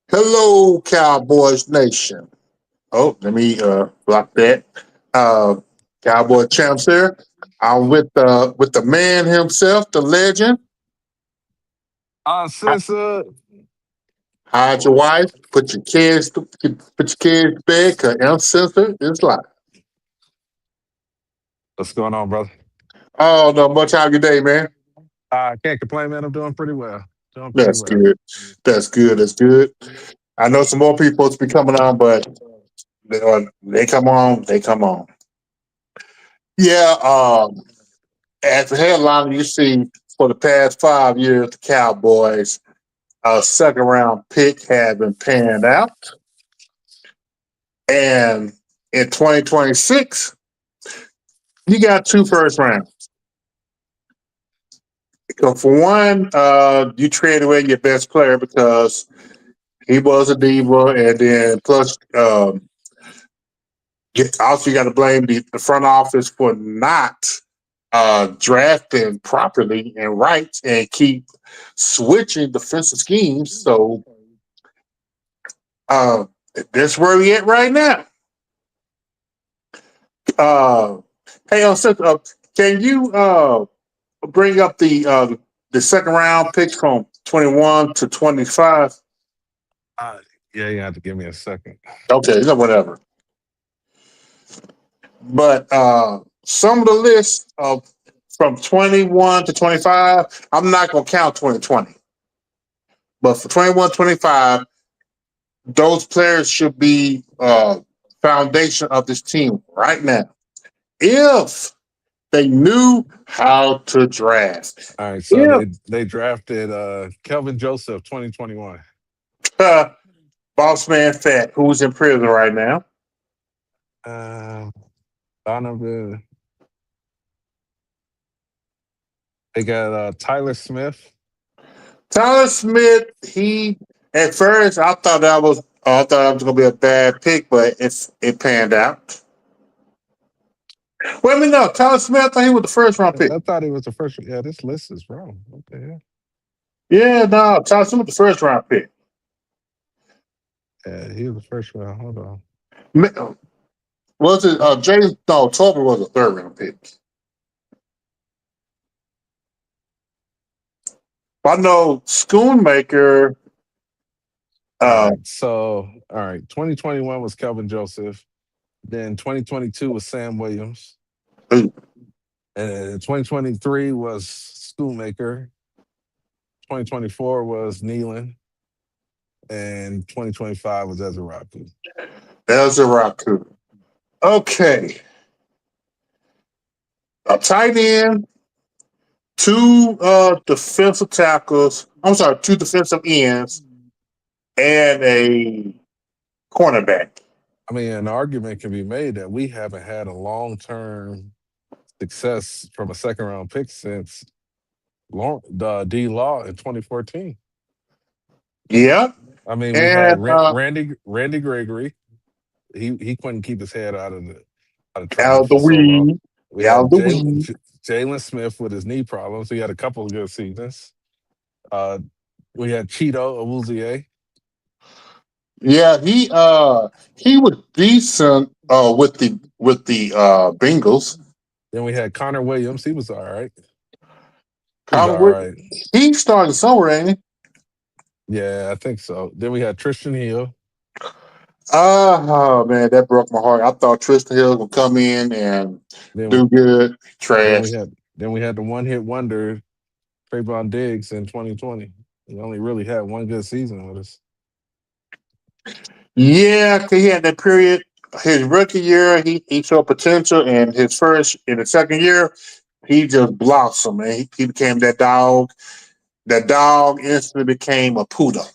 Hello, Cowboys Nation. Oh, let me block that. Uh, Cowboy Champs here. I'm with the man himself, the legend. Hi- Since Hide your wife. Put your kids to bed. Cause uncensored is live. what's going on, brother? Oh, no much. How your day, man? I can't complain, man. I'm doing pretty well. Doing pretty That's well. good. That's good. That's good. I know some more people supposed to be coming on, but they come on. They come on. Yeah. As a headline, you see for the past 5 years, the Cowboys' second round pick have been panned out. And in 2026, you got two first rounds. So for one, you traded away your best player because he was a diva. And then plus, also you got to blame the front office for not drafting properly and right and keep switching defensive schemes. So Uh, that's where we at right now. Uh, hey, can you bring up the second round picks from 21 to 25? Uh, yeah, you have to give me a second. Okay, no, whatever. But some of the lists of from 21 to 25, I'm not gonna count 2020. But for 21, 25, those players should be foundation of this team right now. If they knew how to draft. All right, so Yeah. they drafted Kelvin Joseph 2021. Boss man Fat, who's in prison right now. Uh, Donovan. They got Tyler Smith. Tyler Smith, he at first I thought that was gonna be a bad pick, but it panned out. Wait a minute, no, Tyler Smith, I thought he was the first round pick. I thought he was the first. Yeah, this list is wrong. What the hell? Yeah, no, Tyler Smith was the first round pick. Yeah, he was the first round. Hold on. Was it James? No, Tolbert was a third round pick. I know Schoonmaker. All Uh, right, so all right, 2021 was Kelvin Joseph. Then 2022 was Sam Williams. And 2023 was Schoolmaker. 2024 was Nealon. And 2025 was Ezraku. there's a Raku. Okay, a tight end, two defensive tackles. I'm sorry, two defensive ends and a cornerback. I mean, an argument can be made that we haven't had a long term success from a second round pick since D Law in 2014. Yeah, I mean, we had and Randy Gregory. He couldn't keep his head out of trouble out of the for so long. weed, We out of had the weed. Jalen Smith with his knee problems. He had a couple of good seasons. Uh, we had Cheeto Awuzie. Yeah, he was decent with the Bengals. Then we had Connor Williams. He was all right. He was Connor, all right. he started somewhere, ain't he? Yeah, I think so. Then we had Tristan Hill. Oh man, that broke my heart. I thought Tristan Hill would come in and Then do good. then Trash. we had the one hit wonder Trayvon Diggs in 2020. He only really had one good season with us. Yeah, 'cause he had that period. His rookie year, he showed potential, and in the second year, he just blossomed. And he became that dog. That dog instantly became a poodle.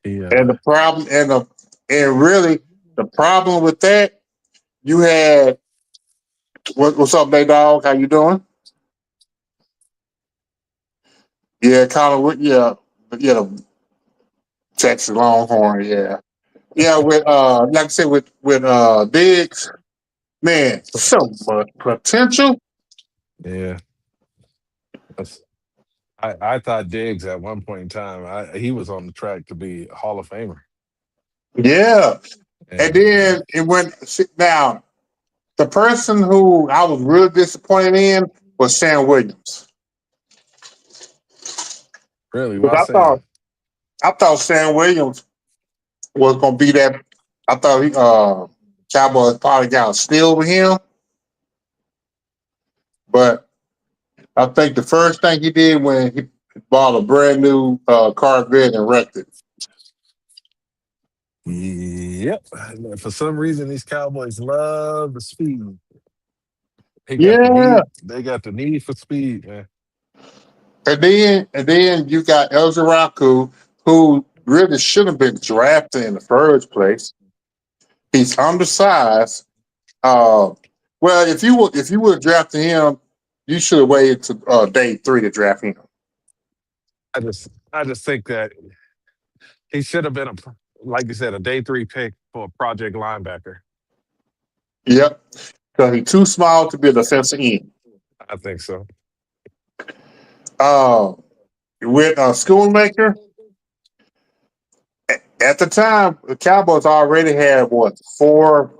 He And the problem, and really the problem with that, you had what's up, big dog? How you doing? Yeah, yeah, yeah, the Texas Longhorn. Yeah, yeah. With like I said, with Diggs, man, so much potential. yeah. That's, I thought Diggs at one point in time, he was on the track to be a Hall of Famer. Yeah. And And then it went now. The person who I was really disappointed in was Sam Williams. really, why Because Sam? I thought Sam Williams was gonna be that. I thought Cowboys probably got a steal with him. But I think the first thing he did when he bought a brand new Corvette and wrecked it. Yep. For some reason, these Cowboys love the speed. They got the Yeah. need. They got the need for speed, man. And then you got El Zaraku, who really should have been drafted in the first place. He's undersized. Uh, well, if you would have drafted him, you should have waited to day 3 to draft him. I just think that he should have been like you said, a day 3 pick for a project linebacker. Yep. So he's too small to be a defensive end. I think so. With Schoonmaker, at the time, the Cowboys already had four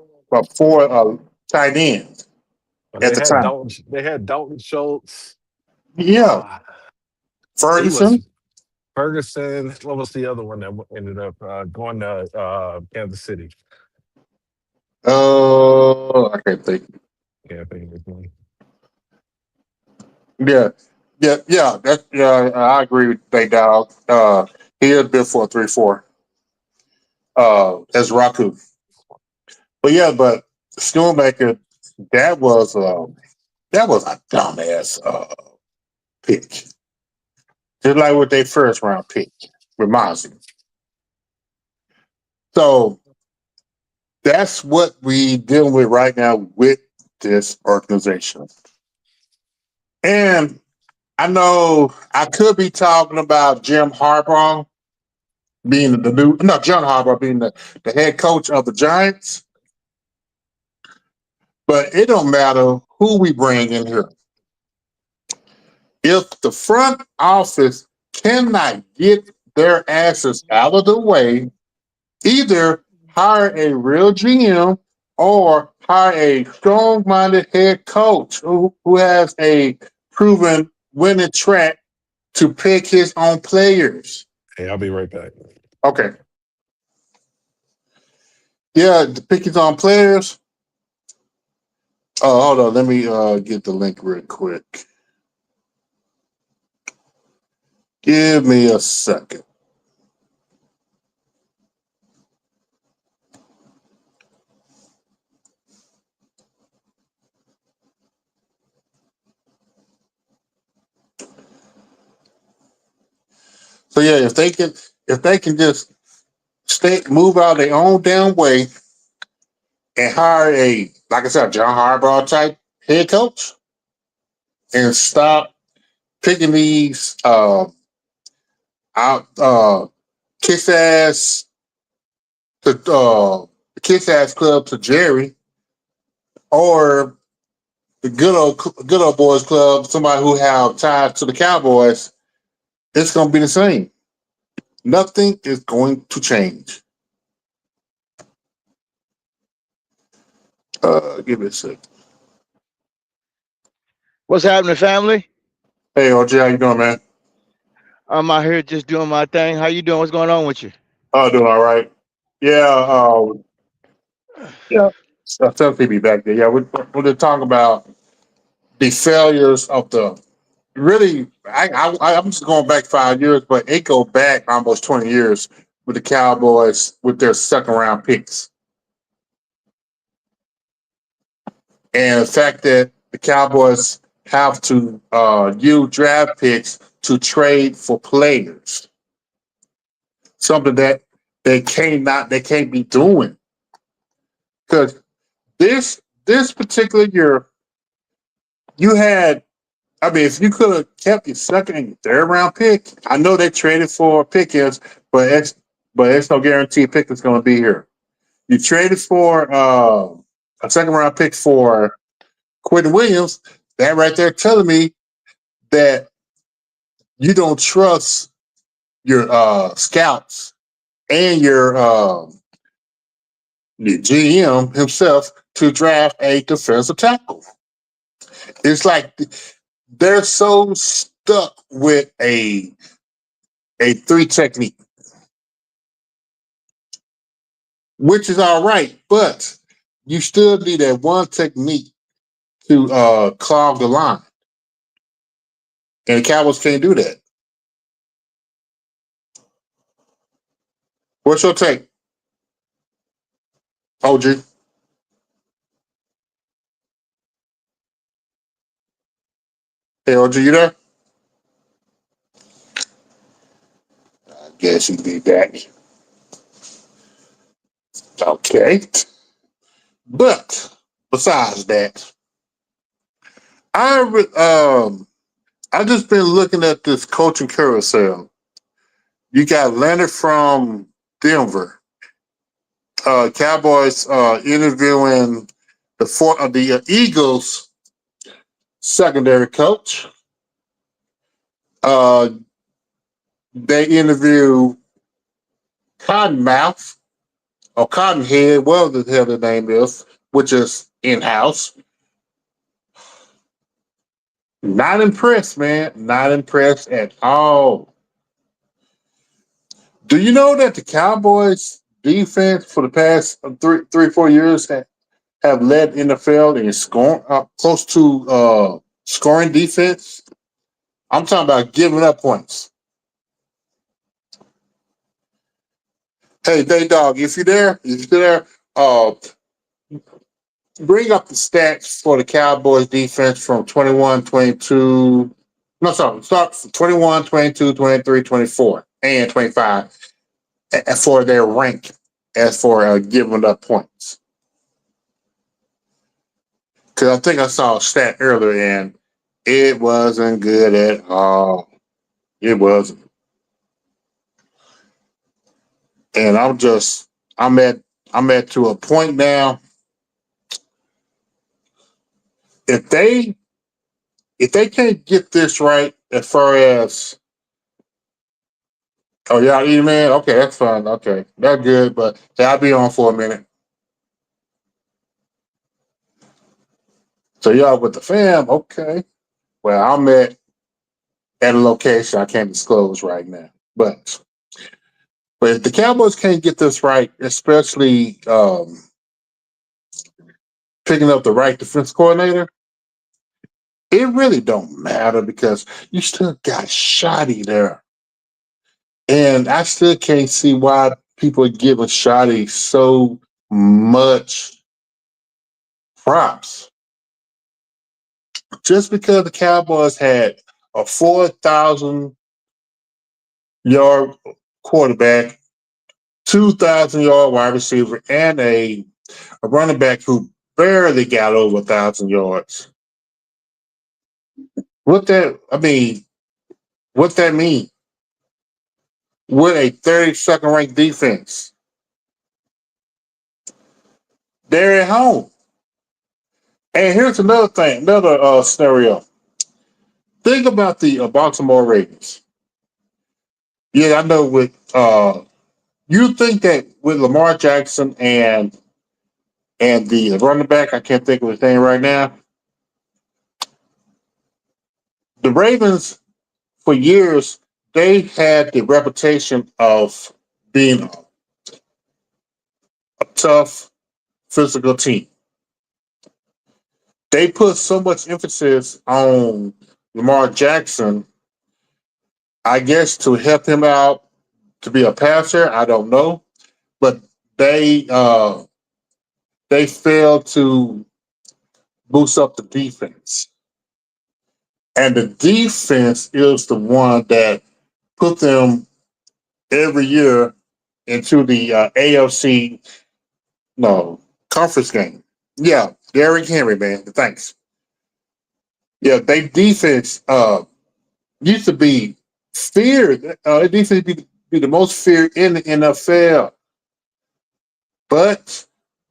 tight ends But at the time. They had Dalton Schultz. Yeah, He was Ferguson. Ferguson. What was the other one that ended up going to Kansas City? I can't think. Yeah, I think it was one. Yeah, I agree with Day Dog. He is built for a 3-4. As Raku. But Schoonmaker, that was a dumbass pick. Just like with their first round pick with Mozzie. So that's what we dealing with right now with this organization. And I know I could be talking about John Harbaugh being the head coach of the Giants. But it don't matter who we bring in here. If the front office cannot get their asses out of the way, either hire a real GM or hire a strong-minded head coach who has a proven winning track to pick his own players. Hey, I'll be right back. Okay. Yeah, to pick his own players. Oh, hold on. Let me get the link real quick. Give me a second. So yeah, if they can just move out their own damn way and hire like I said, John Harbaugh type head coach and stop picking these out kiss ass kiss ass club to Jerry or the good old boys club, somebody who have ties to the Cowboys, it's gonna be the same. Nothing is going to change. Give me a sec. What's happening, family? Hey, OJ, how you doing, man? I'm out here just doing my thing. How you doing? What's going on with you? Doing all right. Yeah. Tell TV back there. Yeah, we're talking about the failures of the really. I'm just going back 5 years, but it go back almost 20 years with the Cowboys with their second round picks, and the fact that the Cowboys have to use draft picks to trade for players, something that they can't be doing because this particular year you had. I mean, if you could have kept your second and your third round pick, I know they traded for Pickens, but it's no guarantee Pickens going to be here. You traded for a second round pick for Quentin Williams. That right there telling me that you don't trust your scouts and your GM himself to draft a defensive tackle. It's like they're so stuck with a three technique, which is all right, but you still need that one technique to clog the line. And the Cowboys can't do that. What's your take, OG? Hey, OG, you there? I guess he'd be back. Okay. But besides that, I just been looking at this coaching carousel. You got Leonard from Denver. Cowboys interviewing the Eagles secondary coach. They interview Cottonmouth or Cottonhead, whatever the hell the name is, which is in-house. Not impressed, man. Not impressed at all. Do you know that the Cowboys defense for the past 4 years have led NFL in scoring close to scoring defense? I'm talking about giving up points. Hey, Day Dog, if you're there, bring up the stats for the Cowboys defense from 21, 22. No, sorry, start from 21, 22, 23, 24, and 25 for their rank as for giving up points. Because I think I saw a stat earlier and it wasn't good at all. It wasn't. And I'm at to a point now. If they can't get this right as far as y'all eating, man, okay, that's fine. Okay, that's good, but I'll be on for a minute. So y'all with the fam, okay. Well, I'm at a location I can't disclose right now. But if the Cowboys can't get this right, especially picking up the right defense coordinator, it really don't matter because you still got Shoddy there. And I still can't see why people are giving Shoddy so much props. Just because the Cowboys had a 4,000-yard quarterback, 2,000-yard wide receiver, and a running back who barely got over 1,000 yards. What that mean? With a 32nd ranked defense, they're at home. And here's another thing, another scenario. Think about the Baltimore Ravens. Yeah, I know you think that with Lamar Jackson and the running back, I can't think of his name right now. The Ravens, for years, they had the reputation of being a tough physical team. They put so much emphasis on Lamar Jackson, I guess, to help him out to be a passer. I don't know, but they failed to boost up the defense, and the defense is the one that put them every year into the AFC conference game. Yeah, Derrick Henry, man. Thanks. Yeah, they defense used to be feared. It used to be the most feared in the NFL. But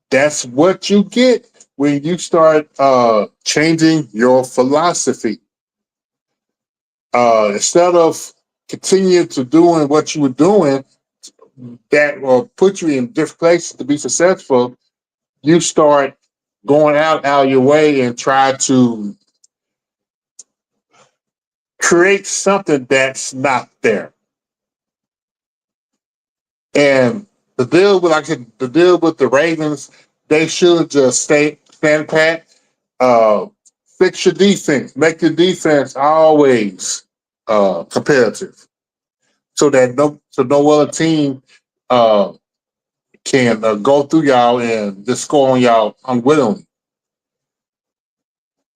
that's what you get when you start changing your philosophy. Instead of continuing to doing what you were doing that will put you in different places to be successful, you start going out of your way and try to create something that's not there. And the deal with the Ravens, they should just stand pat, uh, fix your defense, make your defense always competitive, so that no other team uh, can go through y'all and just score on y'all unwittingly.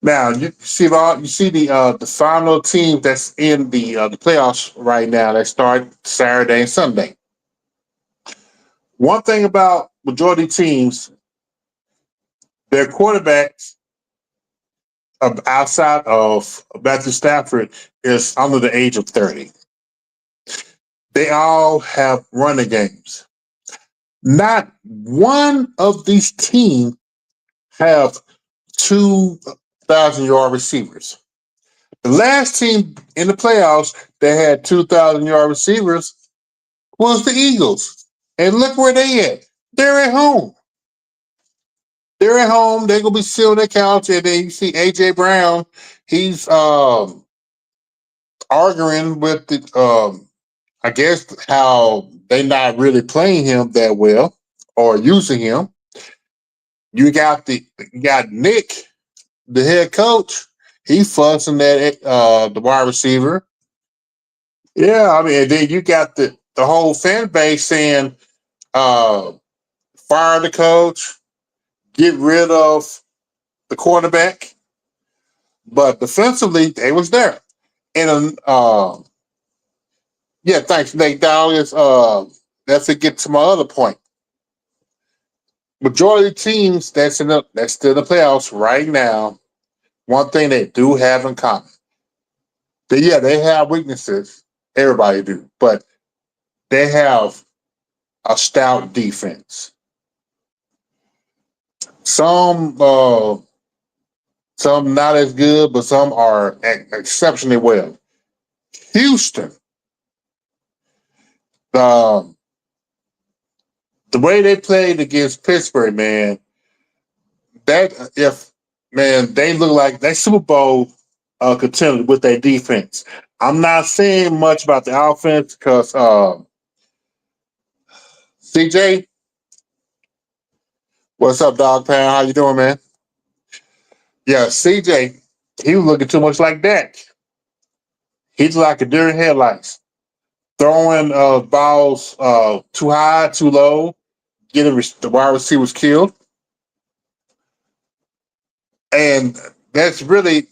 Now you see the final team that's in the playoffs right now. They start Saturday and Sunday. One thing about majority teams, their quarterbacks outside of Matthew Stafford is under the age of 30. They all have running games. Not one of these teams have 2,000-yard receivers. The last team in the playoffs that had 2,000-yard receivers was the Eagles. And look where they at. They're at home. They're at home. They're gonna be sitting on their couch, and then you see AJ Brown. He's arguing with the I guess how they not really playing him that well or using him. You got Nick, the head coach. He fussing at the wide receiver. Yeah, I mean, and then you got the whole fan base saying, fire the coach, get rid of the quarterback. But defensively, they was there. And yeah, thanks, Nate Dowling. Let's get to my other point. Majority of teams that's still in the playoffs right now, one thing they do have in common. They have weaknesses. Everybody do, but they have a stout defense. Some some not as good, but some are exceptionally well. Houston, um, the way they played against Pittsburgh, man, they look like they Super Bowl contender with their defense. I'm not saying much about the offense because CJ, what's up, dog pound? How you doing, man? Yeah, CJ, he was looking too much like Dak. He's like a deer in headlights, throwing balls too high, too low, getting the wide receivers killed. And that's really,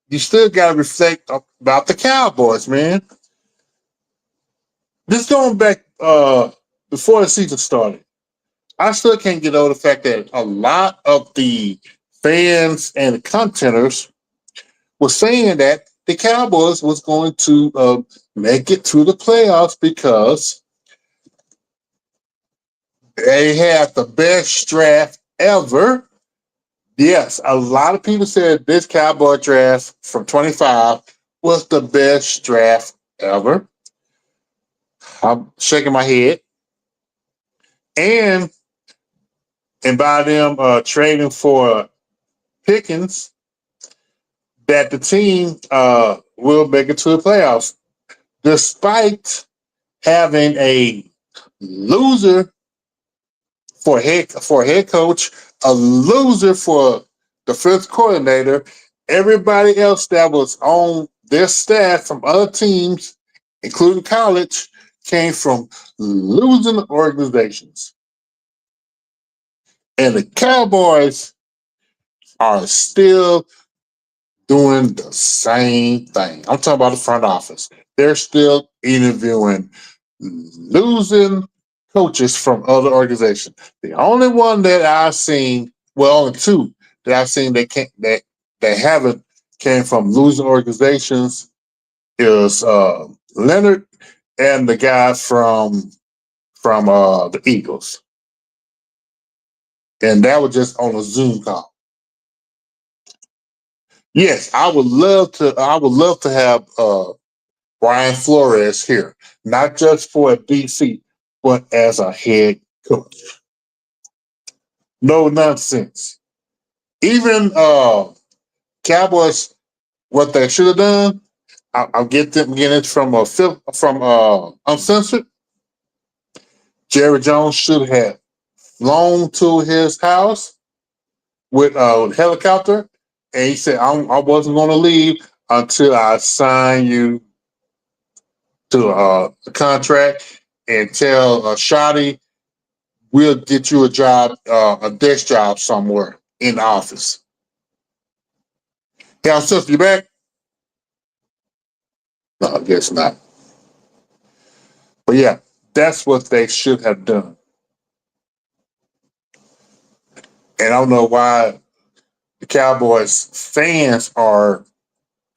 you still got to reflect about the Cowboys, man. Just going back before the season started, I still can't get over the fact that a lot of the fans and the contenders were saying that the Cowboys was going to make it to the playoffs because they had the best draft ever. Yes, a lot of people said this Cowboy draft from 25 was the best draft ever. I'm shaking my head. And by them trading for Pickens, that the team will make it to the playoffs, despite having a loser for head coach, a loser for the fifth coordinator. Everybody else that was on their staff from other teams, including college, came from losing organizations. And the Cowboys are still doing the same thing. I'm talking about the front office. They're still interviewing losing coaches from other organizations. The only one that I've seen, well, only two that I've seen that haven't came from losing organizations is Leonard and the guy from the Eagles. And that was just on a Zoom call. Yes, I would love to. I would love to have Brian Flores here, not just for a DC, but as a head coach. No nonsense. Even Cowboys, what they should have done. I'll get them again. It's from Uncensored. Jerry Jones should have flown to his house with a helicopter, and he said, I wasn't going to leave until I sign you to a contract and tell Shotty we'll get you a job, a desk job somewhere in the office. Yeah, sister, you back? No, I guess not. But yeah, that's what they should have done. And I don't know why the Cowboys fans are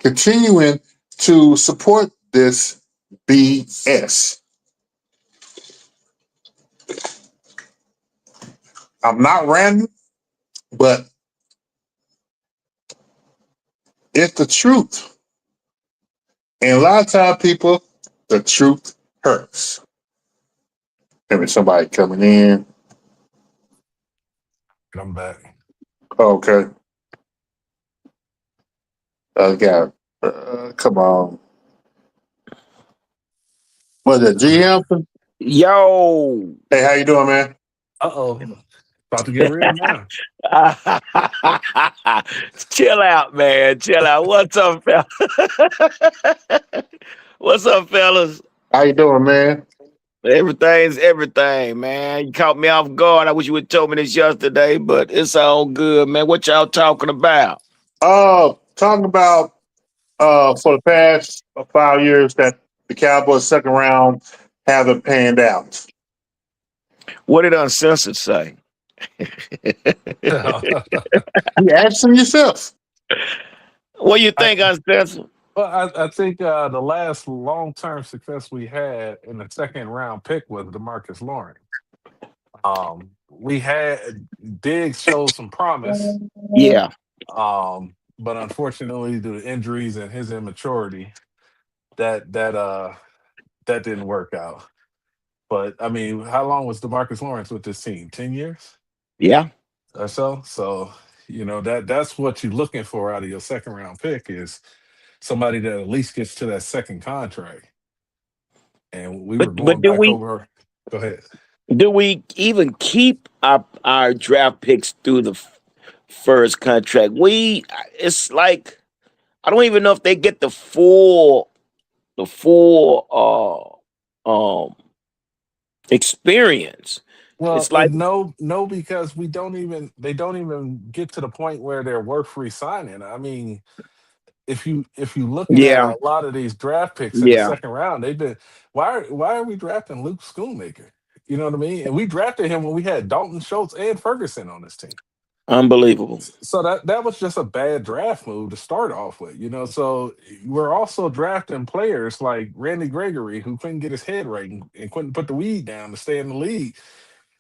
continuing to support this BS. I'm not ranting, but it's the truth. And a lot of times, people, the truth hurts. Maybe somebody coming in. I'm back. Okay. Got, come on. What is it, G Hampton? Yo. Hey, how you doing, man? Uh-oh. About to get real now. Chill out, man. Chill out. What's up, fella? What's up, fellas? How you doing, man? Everything's everything, man. You caught me off guard. I wish you would told me this yesterday, but it's all good, man. What y'all talking about? Talking about for the past 5 years that the Cowboys second round haven't panned out. What did Uncensored say? You asking yourself. What you think, Uncensored? Well, I think the last long-term success we had in the second round pick was DeMarcus Lawrence. We had Diggs showed some promise, Yeah. but unfortunately, due to injuries and his immaturity, that didn't work out. But I mean, how long was DeMarcus Lawrence with this team? 10 years Yeah. or so. So that's what you're looking for out of your second round pick is somebody that at least gets to that second contract. And we were But going back over. Go ahead. do we even keep our draft picks through the first contract? It's like I don't even know if they get the full experience. Well, It's like no, because they don't even get to the point where they're worth resigning. I mean, if you looking at yeah, a lot of these draft picks in the yeah, second round, they've been why are we drafting Luke Schoonmaker? You know what I mean? And we drafted him when we had Dalton Schultz and Ferguson on this team. unbelievable. So that was just a bad draft move to start off with, So we're also drafting players like Randy Gregory, who couldn't get his head right and couldn't put the weed down to stay in the league.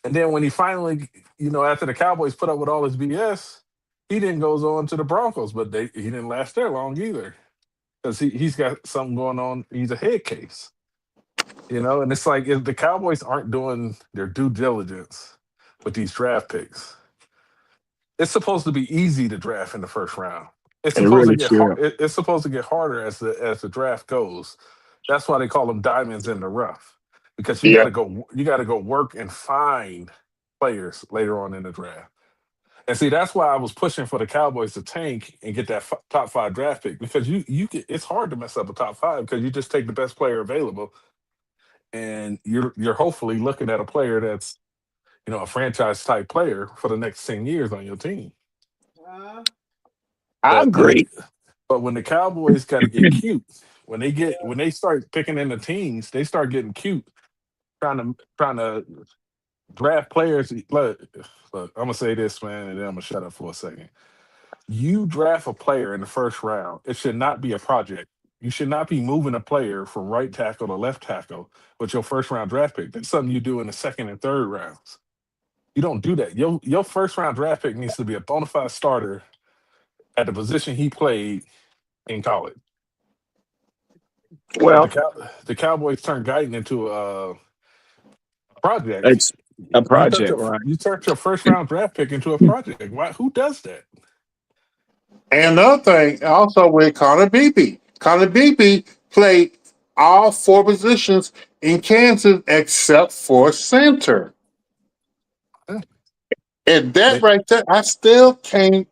And then when he finally, after the Cowboys put up with all his BS, he then goes on to the Broncos, but he didn't last there long either because he's got something going on. He's a head case, And it's like if the Cowboys aren't doing their due diligence with these draft picks, it's supposed to be easy to draft in the first round. It's It supposed to really get sure. it's supposed to get harder as the draft goes. That's why they call them diamonds in the rough because you got Yeah. to go work and find players later on in the draft. And see, that's why I was pushing for the Cowboys to tank and get that top 5 draft pick because it's hard to mess up a top 5 because you just take the best player available, and you're hopefully looking at a player that's a franchise type player for the next 10 years on your team. I But when agree. the Cowboys got to get cute, when they start picking in the teams, they start getting cute, trying to draft players. Look, I'm gonna say this, man, and then I'm gonna shut up for a second. You draft a player in the first round, it should not be a project. You should not be moving a player from right tackle to left tackle with your first round draft pick. That's something you do in the second and third rounds. You don't do that. Your first round draft pick needs to be a bona fide starter at the position he played in college. Well, The Cowboys turned Guyton into a project. it's a project, right? You turned your first round draft pick into a project. Why? Who does that? And another thing, also with Connor Beebe. Connor Beebe played all 4 positions in Kansas except for center. Yeah. And that They, right there, I still can't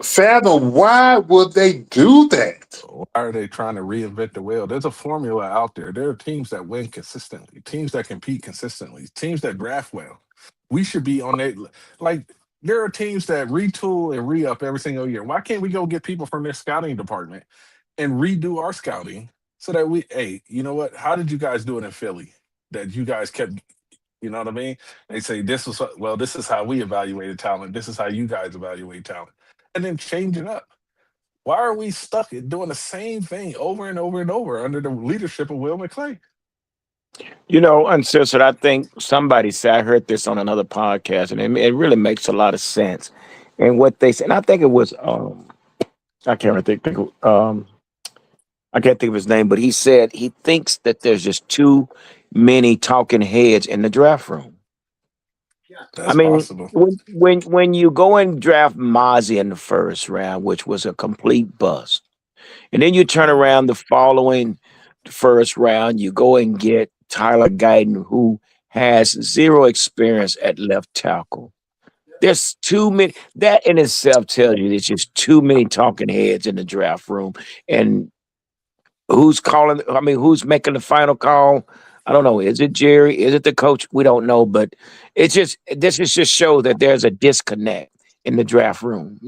fathom why would they do that. why are they trying to reinvent the wheel? There's a formula out there. There are teams that win consistently, teams that compete consistently, teams that draft well. We should be on that. Like, there are teams that retool and re up every single year. Why can't we go get people from their scouting department and redo our scouting so that hey, you know what? How did you guys do it in Philly? That you guys kept, you know what I mean? They say this is how we evaluated talent. This is how you guys evaluate talent, and then change it up. Why are we stuck at doing the same thing over and over and over under the leadership of Will McClay? Uncensored, I think somebody said, I heard this on another podcast, and it really makes a lot of sense. And what they said, and I think it was, I can't think, I can't think of his name, but he said he thinks that there's just too many talking heads in the draft room. That's I mean, possible. when you go and draft Mozzie in the first round, which was a complete bust, and then you turn around the following first round, you go and get Tyler Guyton, who has 0 experience at left tackle. There's too many. That in itself tells you there's just too many talking heads in the draft room. And who's calling? I mean, who's making the final call? I don't know. Is it Jerry? Is it the coach? We don't know. But this is just show that there's a disconnect in the draft room.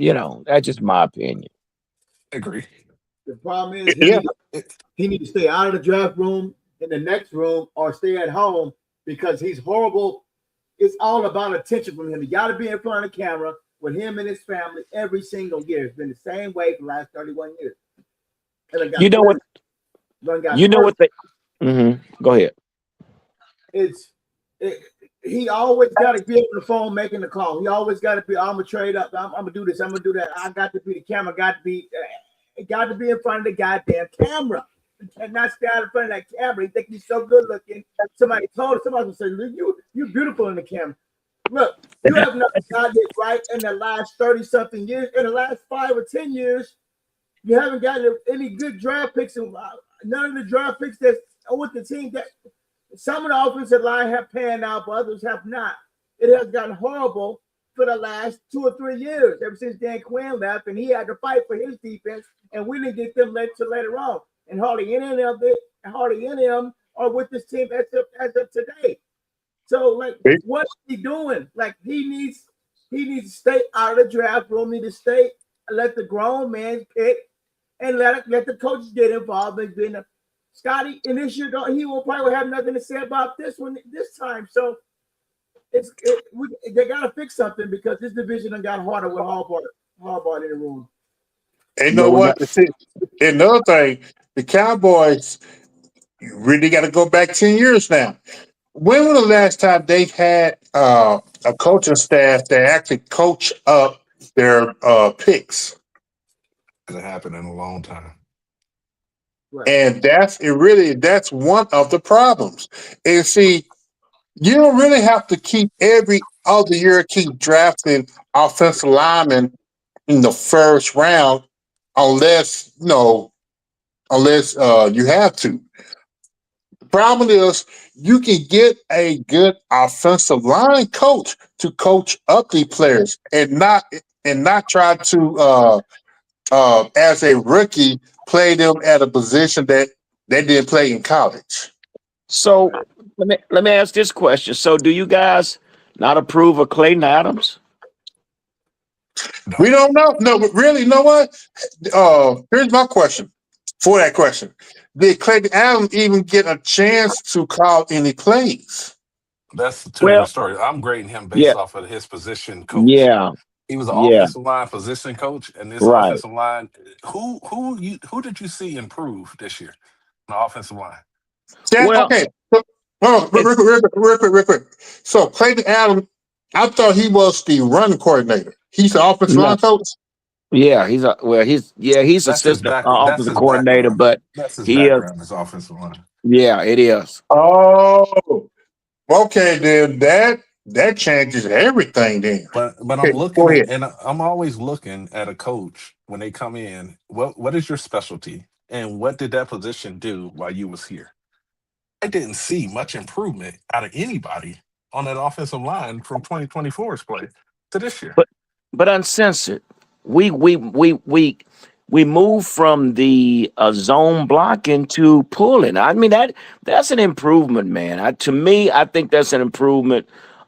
That's just my opinion. I agree. The problem is Yeah. he need to stay out of the draft room, in the next room, or stay at home because he's horrible. It's all about attention from him. He got to be in front of the camera with him and his family every single year. It's been the same way for the last 31 years. You know what? Go ahead. He always got to be on the phone making the call. He always got to be, I'm gonna trade up. I'm gonna do this. I'm gonna do that. I got to be the camera. Got to be in front of the goddamn camera. And not stay out in front of that camera. He think he's so good looking. Somebody will say, you're beautiful in the camera. Look, you have not got it right in the last 30-something years. In the last 5 or 10 years, you haven't gotten any good draft picks. None of the draft picks that's with the team, that some of the offensive line have panned out, but others have not. It has gotten horrible for the last 2 or 3 years, ever since Dan Quinn left, and he had to fight for his defense, and we didn't get them later on. And hardly any of them are with this team as of today. So, what's he doing? He needs to stay out of the draft room. He needs to let the grown man pick, and let the coaches get involved. And Scotty, and this year, he will probably have nothing to say about this time. So, they got to fix something because this division done got harder with Harbaugh in the room. And you know what? Another thing, the Cowboys really got to go back 10 years now. When was the last time they had a coaching staff that actually coach up their picks? Hasn't happened in a long time. Right. And that's one of the problems. And see, you don't really have to keep every other year keep drafting offensive linemen in the first round unless you have to. The problem is you can get a good offensive line coach to coach up the players and not try to as a rookie play them at a position that they didn't play in college. So let me ask this question. So do you guys not approve of Clayton Adams? We don't know. No, but really, you know what? Here's my question for that question. Did Clayton Adams even get a chance to call any plays? That's the two story. I'm grading him based off of his position coach. Yeah. He was an offensive line position coach, and this Right. offensive line. Who did you see improve this year on the offensive line? Okay. So, real quick. So Clayton Adams, I thought he was the run coordinator. He's the offensive line coach. Yeah, he's he's That's his assistant back. That's offensive his coordinator, background. but That's his he is. background. His offensive line. Yeah, it is. Oh, okay, then that changes everything. Then But I'm okay, looking go at, ahead. and I'm always looking at a coach when they come in. What is your specialty, and what did that position do while you was here? I didn't see much improvement out of anybody on that offensive line from 2024's play to this year. But uncensored. We move from the zone blocking to pulling. I mean that's an improvement, man. To me, I think that's an improvement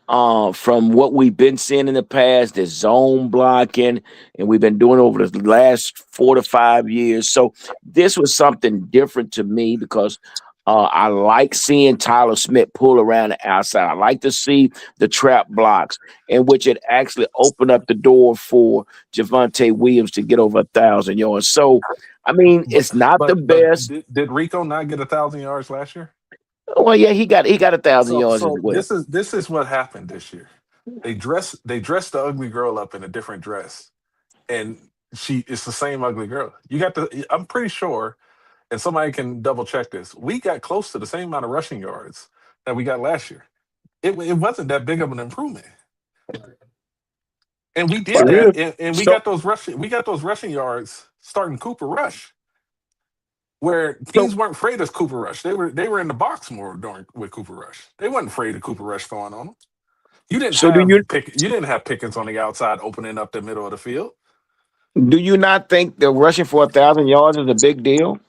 from what we've been seeing in the past. The zone blocking, and we've been doing over the last 4 to 5 years. So this was something different to me because I like seeing Tyler Smith pull around the outside. I like to see the trap blocks, in which it actually opened up the door for Javonte Williams to get over 1,000 yards. So, I mean, it's not the But best. did Rico not get 1,000 yards last year? Well, yeah, he got 1,000 yards as So well. this is what happened this year. They dressed the ugly girl up in a different dress, and it's the same ugly girl. I'm pretty sure, and somebody can double check this. We got close to the same amount of rushing yards that we got last year. It wasn't that big of an improvement, and we did But that, here, and we So, got those rushing yards starting Cooper Rush, where so, teams weren't afraid of Cooper Rush. They were in the box more with Cooper Rush. They wasn't afraid of Cooper Rush going on them. You didn't so have Pickens on the outside opening up the middle of the field. do you not think the rushing for 1,000 yards is a big deal?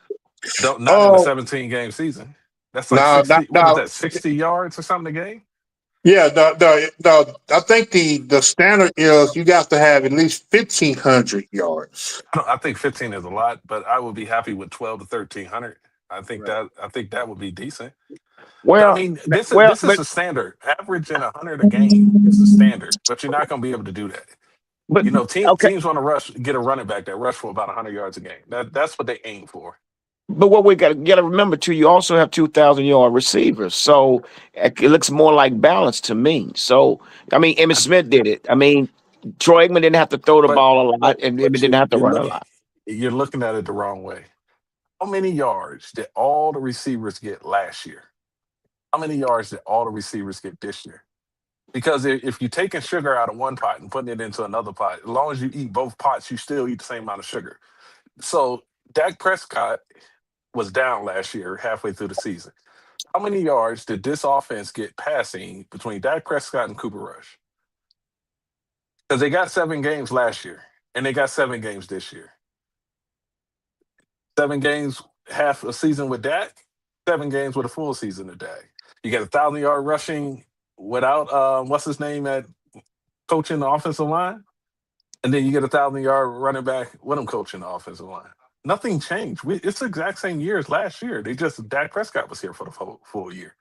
Not in a oh 17-game season. That's like no, 60. What is no, that? 60 yards or something a game? yeah, the I think the standard is you got to have at least 1,500 yards. I think 15 is a lot, but I would be happy with 12 to 1,300. I think Right. that would be decent. I Well, mean, this is but a standard. Averaging 100 a game is the standard, but you're not going to be able to do that. but You know, okay. teams want to get a running back that rush for about 100 yards a game. That's what they aim for. But what we got to remember too, you also have 2,000 yard receivers, so it looks more like balance to me. So I mean, Emmitt Smith did it. I mean, Troy Aikman didn't have to throw the But ball a lot, and Emmitt didn't have to run a lot. you're looking at it the wrong way. How many yards did all the receivers get last year? How many yards did all the receivers get this year? Because if you're taking sugar out of one pot and putting it into another pot, as long as you eat both pots, you still eat the same amount of sugar. So Dak Prescott was down last year halfway through the season. How many yards did this offense get passing between Dak Prescott and Cooper Rush? Because they got 7 games last year, and they got 7 games this year. 7 games, half a season with Dak, 7 games with a full season of Dak. You got 1,000-yard rushing without what's his name at coaching the offensive line, and then you get 1,000-yard running back with him coaching the offensive line. Nothing changed. It's the exact same year as last year. Dak Prescott was here for the full year.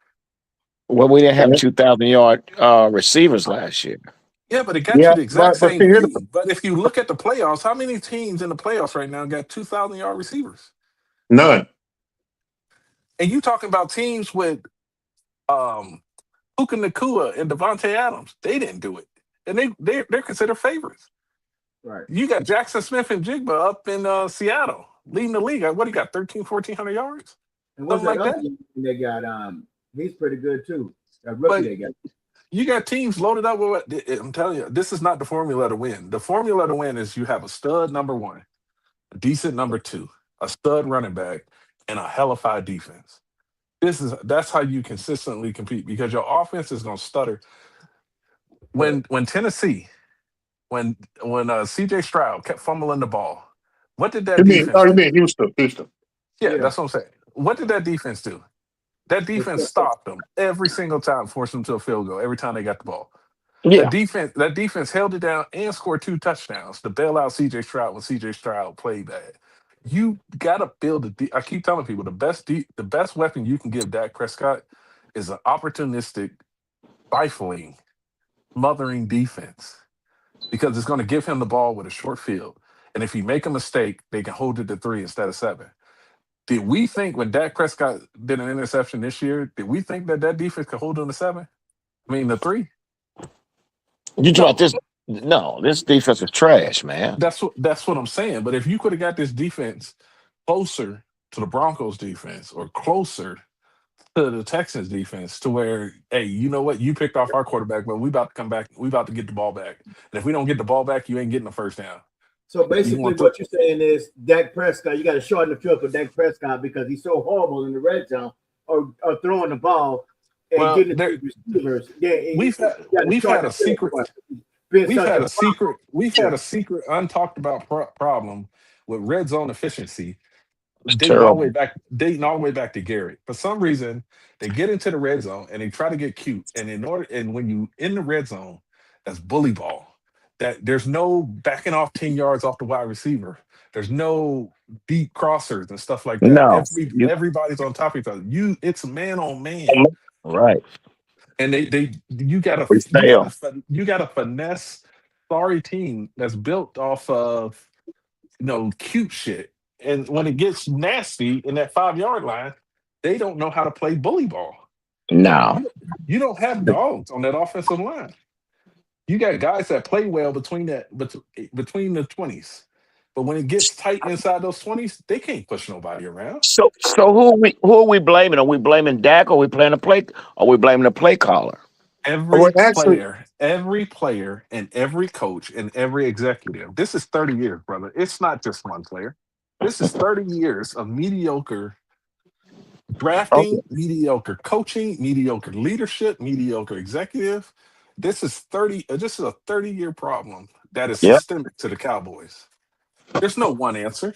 Well, we didn't have 2,000 yard receivers last year. Yeah, but it got Yeah, you the exact but same. see, But if you look at the playoffs, how many teams in the playoffs right now got 2,000-yard receivers? none. And you talking about teams with Puka Nacua and Devontae Adams? They didn't do it, and they're considered favorites. Right. You got Jackson Smith and Jigba up in Seattle leading the league. What do you got? 1,100 yards? And what's Something that like other that? young they got? He's pretty good too. That But rookie they got. you got teams loaded up with what? I'm telling you, this is not the formula to win. The formula to win is you have a stud number 1, a decent number 2, a stud running back, and a hellified defense. That's how you consistently compete, because your offense is going to stutter. When Tennessee, when CJ Stroud kept fumbling the ball, what did that defense You do? mean Houston? Yeah, Yeah. that's what I'm saying. What did that defense do? That defense stopped them every single time, forced them to a field goal every time they got the ball. Yeah, That defense held it down and scored 2 touchdowns to bail out CJ Stroud when CJ Stroud played bad. You got to build I keep telling people the best weapon you can give Dak Prescott is an opportunistic, rifling, smothering defense, because it's going to give him the ball with a short field. And if you make a mistake, they can hold it to 3 instead of 7. Did we think when Dak Prescott did an interception this year, did we think that defense could hold him to 7? I mean, the 3? you talk No. about No, this defense is trash, man. That's what I'm saying. But if you could have got this defense closer to the Broncos defense or closer to the Texans defense to where, hey, you know what? You picked off our quarterback, but we about to come back. We about to get the ball back. And if we don't get the ball back, you ain't getting the first down. So You basically, want what you're saying is Dak Prescott, you got to shorten the field for Dak Prescott because he's so horrible in the red zone or throwing the ball and well, getting there, the receivers. we've had a secret. We've had a secret. We've had a secret untalked about problem with red zone efficiency. It's Dating all the way terrible. back to Garrett. For some reason, they get into the red zone and they try to get cute. And when you in the red zone, that's bully ball. That there's no backing off 10 yards off the wide receiver. There's no deep crossers and stuff like that. No, you Everybody's on top of each other. It's man on man. right. And you got We fail. a finesse sorry team that's built off of cute shit. And when it gets nasty in that 5 yard line, they don't know how to play bully ball. No. You don't have dogs on that offensive line. You got guys that play well between the 20s. But when it gets tight inside those 20s, they can't push nobody around. So who are we blaming? Are we blaming Dak? Or are we blaming the play caller? Every player, and every coach and every executive. This is 30 years, brother. It's not just one player. This is 30 years of mediocre drafting, mediocre coaching, mediocre leadership, mediocre executive. This is a 30-year problem that is systemic to the Cowboys. There's no one answer.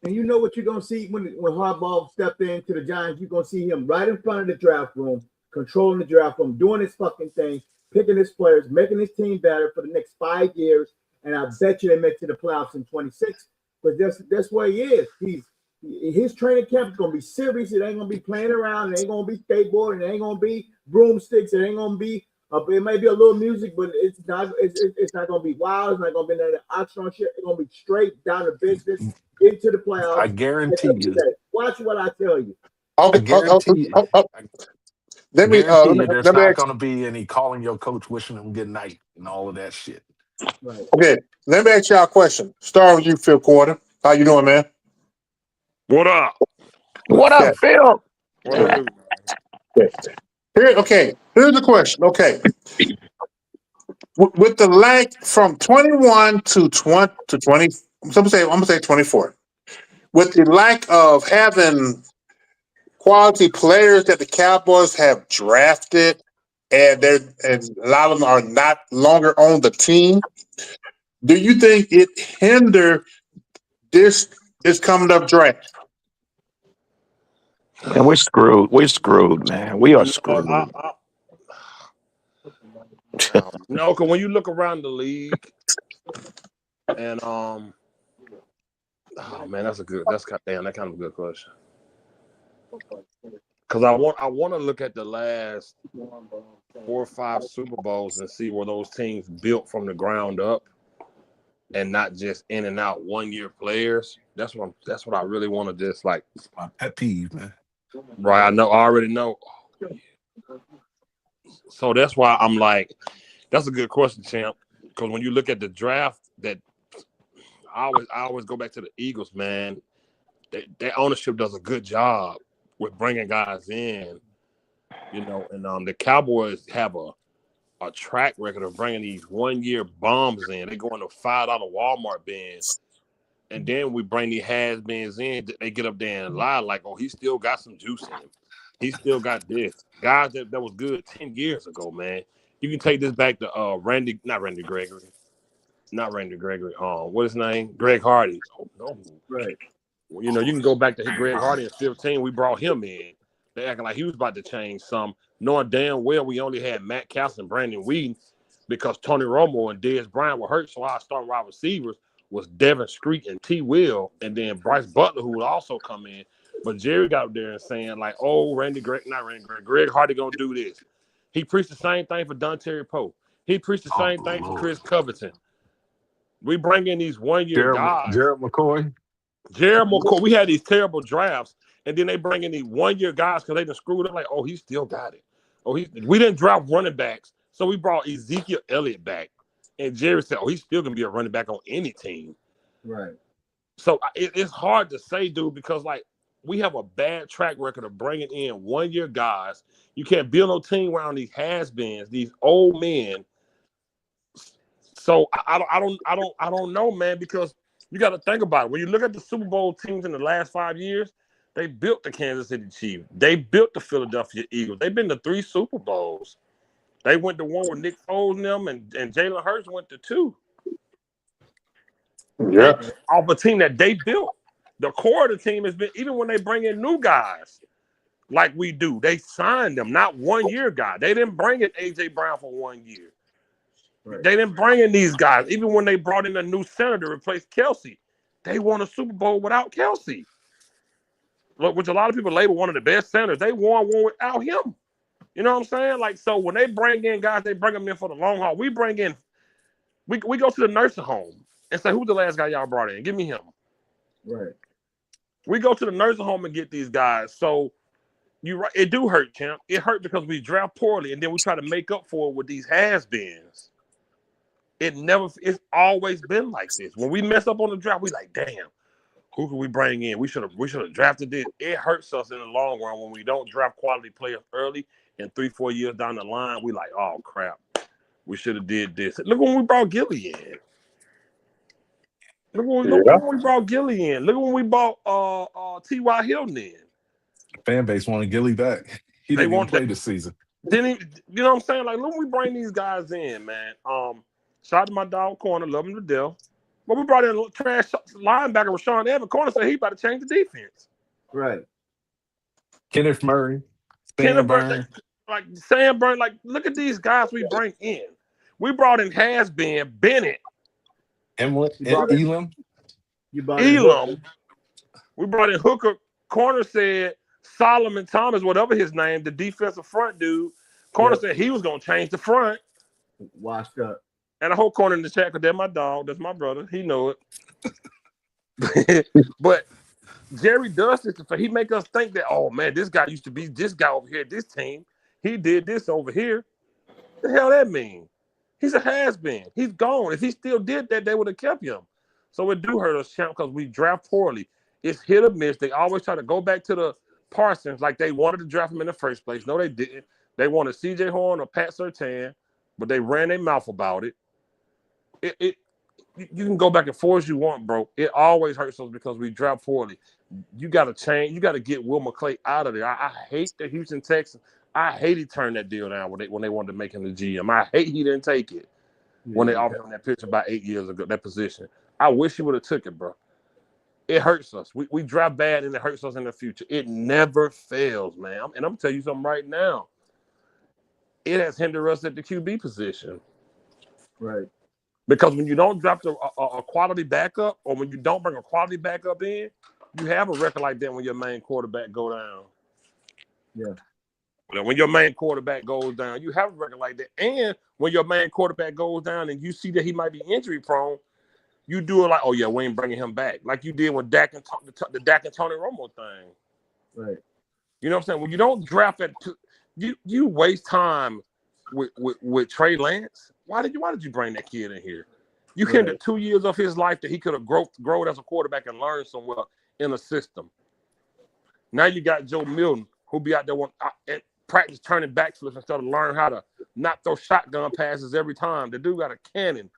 And you know what you're gonna see when Harbaugh stepped into the Giants, you're gonna see him right in front of the draft room, controlling the draft room, doing his fucking thing, picking his players, making his team better for the next 5 years. And I bet you they make to the playoffs in 26. But that's where he is. His training camp is gonna be serious. It ain't gonna be playing around. It ain't gonna be skateboarding. It ain't gonna be broomsticks. It ain't gonna be. It may be a little music, but it's not. It's not gonna be wild. It's not gonna be none of the Oxford shit. It's gonna be straight down to business. Get to the playoffs. I guarantee you. Watch what I tell you. I guarantee you. Let me there's let me not ask, going to be any calling your coach, wishing him good night, and all of that shit. Right. okay. Let me ask y'all a question. Start with you, Phil Quarter. How you doing, man? What up? What Okay. up, Phil? What up? Here's the question. Okay. With the lack from 21 to 20, I'm gonna say 24. With the lack of having quality players that the Cowboys have drafted, and a lot of them are not longer on the team, do you think it hinder this coming up draft? And we're screwed. We're screwed, man. We are screwed. No, because when you look around the league, and oh man, that kind of a good question. Because I want to look at the last 4 or 5 Super Bowls and see where those teams built from the ground up, and not just in and out 1-year players. That's what I really want to just like. My pet peeve, man. Right, I already know. So that's why I'm like, that's a good question, champ. Because when you look at the draft, that I always go back to the Eagles, man. Their ownership does a good job with bringing guys in, and the Cowboys have a track record of bringing these 1-year bombs in. They go in the $5 Walmart bins, and then we bring these has-beens in. They get up there and lie like, oh, he still got some juice in him. He still got this. Guys that was good 10 years ago, man. You can take this back to not Randy Gregory. What is his name? Greg Hardy. Oh, no. Right. Well, you can go back to Greg Hardy in 15. We brought him in. They acting like he was about to change some, knowing damn well we only had Matt Castle and Brandon Whedon because Tony Romo and Dez Bryant were hurt. So our starting wide receivers was Devin Street and T. Will, and then Bryce Butler, who would also come in. But Jerry got up there and saying, like, oh, Greg Hardy going to do this. He preached the same thing for Dontari Poe. He preached the same thing for Chris Covington. We bring in these 1-year guys. Gerald McCoy. We had these terrible drafts, and then they bring in these 1-year guys because they done screwed up. Like, oh, he still got it. We didn't draft running backs, so we brought Ezekiel Elliott back. And Jerry said, "Oh, he's still gonna be a running back on any team." Right. So it's hard to say, dude, because like we have a bad track record of bringing in 1 year guys. You can't build no team around these has-beens, these old men. So I don't know, man, because you got to think about it. When you look at the Super Bowl teams in the last 5 years, they built the Kansas City Chiefs. They built the Philadelphia Eagles. They've been to 3 Super Bowls. They went to one with Nick Foles and them, and Jalen Hurts went to 2. Yeah. Off a team that they built. The core of the team has been, even when they bring in new guys like we do, they signed them, not 1 year guy. They didn't bring in A.J. Brown for 1 year. Right. They didn't bring in these guys. Even when they brought in a new center to replace Kelsey, they won a Super Bowl without Kelsey. Look, which a lot of people label one of the best centers. They won one without him. You know what I'm saying? Like, so when they bring in guys, they bring them in for the long haul. We go to the nursing home and say, who's the last guy y'all brought in? Give me him. Right. We go to the nursing home and get these guys. So it do hurt, champ. It hurt because we draft poorly and then we try to make up for it with these has-beens. It's always been like this. When we mess up on the draft, we like, damn, who can we bring in? We should have drafted this. It hurts us in the long run when we don't draft quality players early, and 3-4 years down the line, we like, oh crap, we should have did this. Look when we brought Gilly in. Look when we brought Gilly in. Look when we brought T.Y. Hilton in. Fan base wanted Gilly back. He didn't even play this season. You know what I'm saying? Like, look when we bring these guys in, man. Shout out to my dog Corner, love him to death. But we brought in a trash linebacker, Rashawn Evans. Corner said he about to change the defense. Right. Kenneth Murray, Sam Burn, like look at these guys we bring in. We brought in has-been Bennett, Elam. Elam. We brought in Hooker. Corner said Solomon Thomas, whatever his name, the defensive front dude. Corner said he was gonna change the front. Washed up. And the whole corner in the chat, because that's my dog, that's my brother. He know it. But Jerry does this. He make us think that, oh man, this guy used to be this guy over here, this team. He did this over here. What the hell that mean? He's a has-been. He's gone. If he still did that, they would have kept him. So it do hurt us, champ, because we draft poorly. It's hit or miss. They always try to go back to the Parsons like they wanted to draft him in the first place. No, they didn't. They wanted C.J. Horn or Pat Surtain, but they ran their mouth about it. You can go back and forth as you want, bro. It always hurts us because we draft poorly. You got to change. You got to get Will McClay out of there. I hate the Houston Texans. I hate he turned that deal down when they wanted to make him the GM. I hate he didn't take it when they offered him that pitcher about 8 years ago, that position. I wish he would have took it, bro. It hurts us. We draft bad and it hurts us in the future. It never fails, man. And I'm going to tell you something right now. It has hindered us at the QB position. Right. Because when you don't draft a quality backup, or when you don't bring a quality backup in, you have a record like that when your main quarterback go down. Yeah. When your main quarterback goes down, you have a record like that. And when your main quarterback goes down and you see that he might be injury prone, you do it like, oh yeah, we ain't bringing him back, like you did with Dak and the Dak and Tony Romo thing. Right. You know what I'm saying? When you don't draft it, you waste time with Trey Lance. Why did you bring that kid in here? You hindered 2 years of his life that he could have grown as a quarterback and learned somewhere in a system. Now you got Joe Milton, who be out there at practice turning backflips instead of learning how to not throw shotgun passes every time. The dude got a cannon.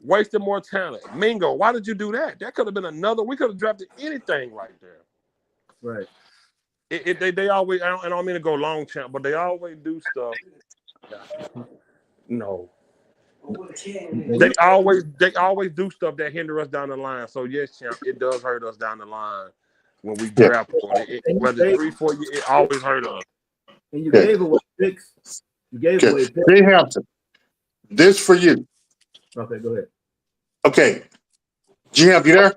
Wasted more talent. Mingo, why did you do that? That could have been another. We could have drafted anything right there. Right. They always. I don't mean to go long, champ, but they always do stuff. No. They always do stuff that hinder us down the line. So yes, champ, it does hurt us down the line when we draft. Whether 3-4 years, it always hurt us. And you gave away picks. You gave away picks. Jay Hampton, this for you. Okay, go ahead. Okay. GM, you there?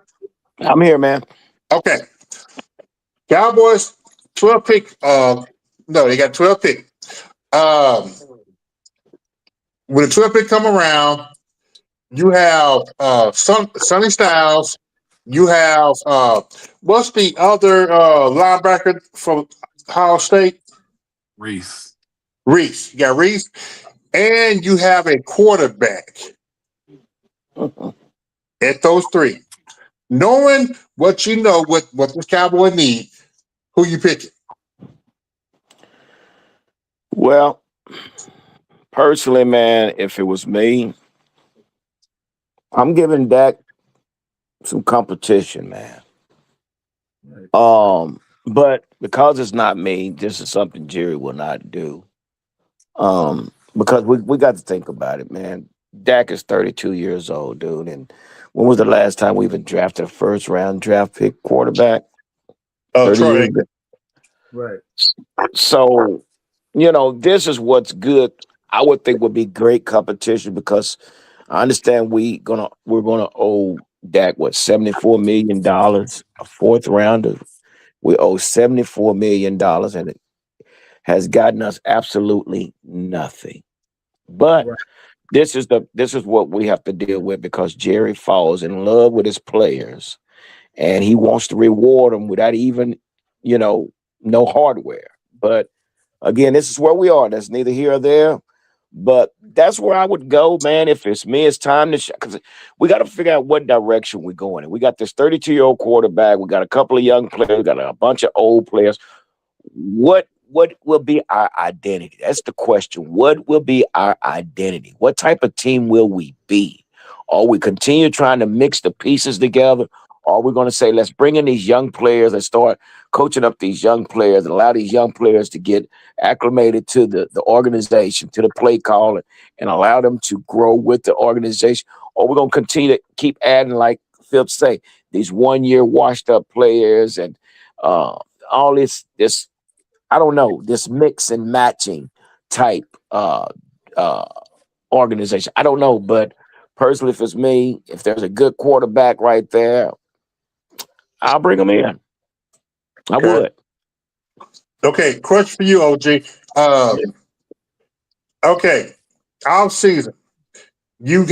I'm here, man. Okay. Cowboys, 12 pick. No, they got 12 pick. When the 12 pick come around, you have Sonny Styles. You have what's the other linebacker from Ohio State? Reese. You got Reese. and you have a quarterback at those three, knowing what you know, what the Cowboy need, who you picking? Well, personally, man, if it was me, I'm giving Dak some competition, man. But because it's not me, this is something Jerry will not do. Because we got to think about it, man. Dak is 32 years old, dude. And when was the last time we even drafted a first round draft pick quarterback? 30 Troy. years ago. Right. So, this is what's good. I would think would be great competition because I understand we're gonna owe Dak what $74 million, a fourth rounder. We owe $74 million, and it has gotten us absolutely nothing. But Right. this is what we have to deal with because Jerry falls in love with his players, and he wants to reward them without even, no hardware. But again, this is where we are. That's neither here or there. But that's where I would go, man. If it's me, it's time to because we got to figure out what direction we're going in. We got this 32-year-old quarterback. We got a couple of young players. We got a bunch of old players. What will be our identity? That's the question. What will be our identity? What type of team will we be? Are we continue trying to mix the pieces together? Or are we going to say, let's bring in these young players and start coaching up these young players and allow these young players to get acclimated to the organization, to the play call, and allow them to grow with the organization? Or we're going to continue to keep adding, like Phipps say, these one-year washed-up players and all this I don't know, this mix and matching type organization. I don't know, but personally, if it's me, if there's a good quarterback right there, I'll bring him in. I Okay. would. Okay, question for you, OG. Okay, off season. Of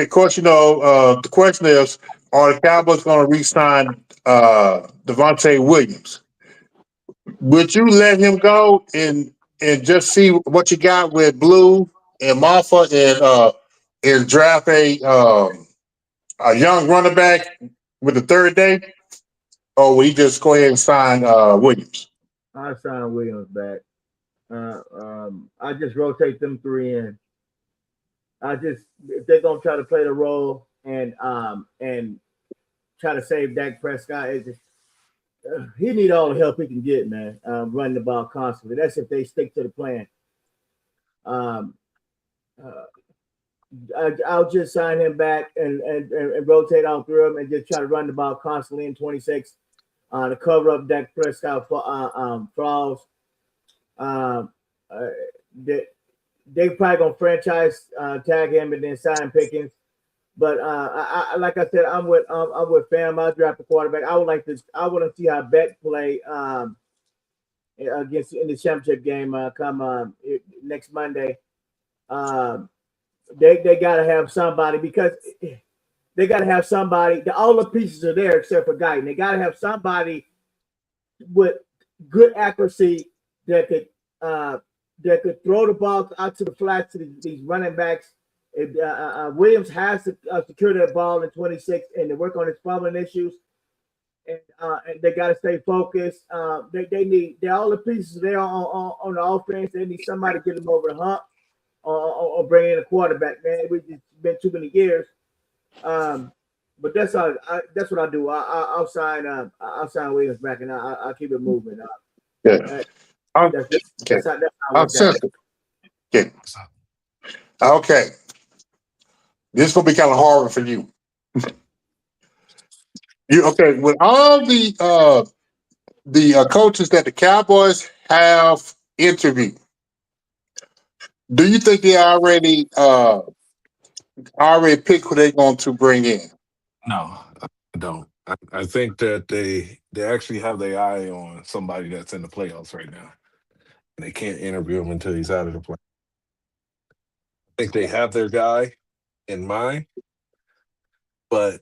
course, the question is, are the Cowboys going to re-sign Devontae Williams? Would you let him go and just see what you got with Blue and Marfa and draft a young running back with the third day, or will you just go ahead and sign Williams? I sign Williams back. I just rotate them three in. If they're gonna try to play the role and try to save Dak Prescott, he need all the help he can get, man. Running the ball constantly. That's if they stick to the plan. I'll just sign him back and rotate all through him and just try to run the ball constantly in 26 to cover up Dak Prescott flaws. They probably gonna franchise tag him and then sign Pickens. But I like I said, I'm with Fam. I'll draft a quarterback. I want to see how Beck play against in the championship game come next Monday. They gotta have somebody because they gotta have somebody. All the pieces are there except for Guyton. They gotta have somebody with good accuracy that could throw the ball out to the flats to these running backs. Williams has to secure that ball in 26 and to work on his fumbling issues. And they got to stay focused. They need all the pieces there on the offense. They need somebody to get them over the hump or bring in a quarterback. Man, we've just been too many years. But that's what I do. I'll sign Williams back and I'll keep it moving. Yeah. That's how I Okay. Okay. This is gonna be kind of hard for you. Okay? With all the coaches that the Cowboys have interviewed, do you think they already picked who they're going to bring in? No, I don't. I think that they actually have their eye on somebody that's in the playoffs right now, and they can't interview him until he's out of the play. I think they have their guy in mind, but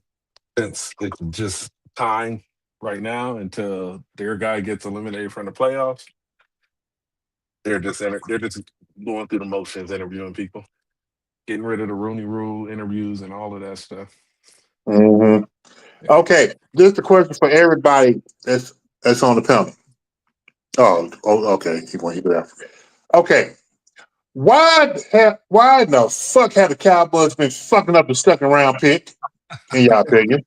since it's just time right now until their guy gets eliminated from the playoffs, they're just going through the motions, interviewing people, getting rid of the Rooney Rule interviews and all of that stuff. Mhm. Yeah. Okay, this is a question for everybody that's on the panel. Okay. Keep on there. Okay. Why in the fuck have the Cowboys been fucking up the second round pick, in your opinion?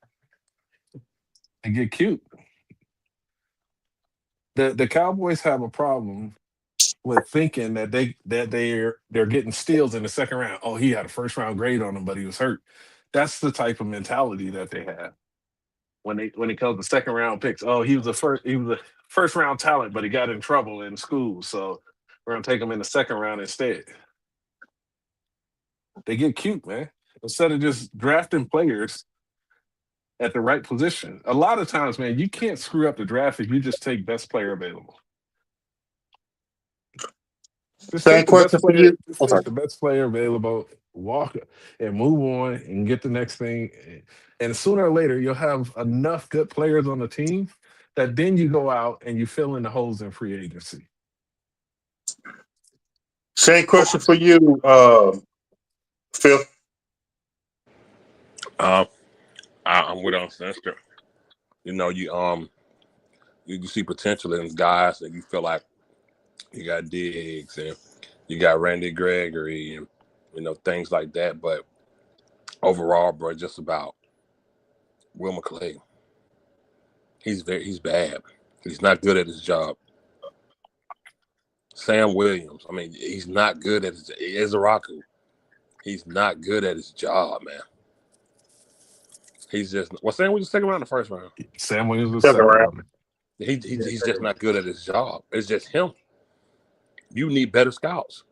And get cute. The Cowboys have a problem with thinking that they're getting steals in the second round. Oh, he had a first round grade on him, but he was hurt. That's the type of mentality that they have when it comes to second round picks. Oh, he was a first round talent, but he got in trouble in school, so we're gonna take him in the second round instead. They get cute, man. Instead of just drafting players at the right position. A lot of times, man, you can't screw up the draft if you just take best player available. Just Same take the best question for player. you. Just Oh, sorry. take the best player available. Walk and move on and get the next thing. And sooner or later, you'll have enough good players on the team that then you go out and you fill in the holes in free agency. Same question for you, Phil. I'm with Ancestor. You know, you see potential in guys and you feel like you got Diggs and you got Randy Gregory and things like that. But overall, bro, just about Will McClay. He's bad. He's not good at his job. Sam Williams. I mean, he's not good at his Izaraku. He's not good at his job, man. He's just Sam was the second round, the first round. Sam Williams was Second second round. round. He's just not good at his job. It's just him. You need better scouts.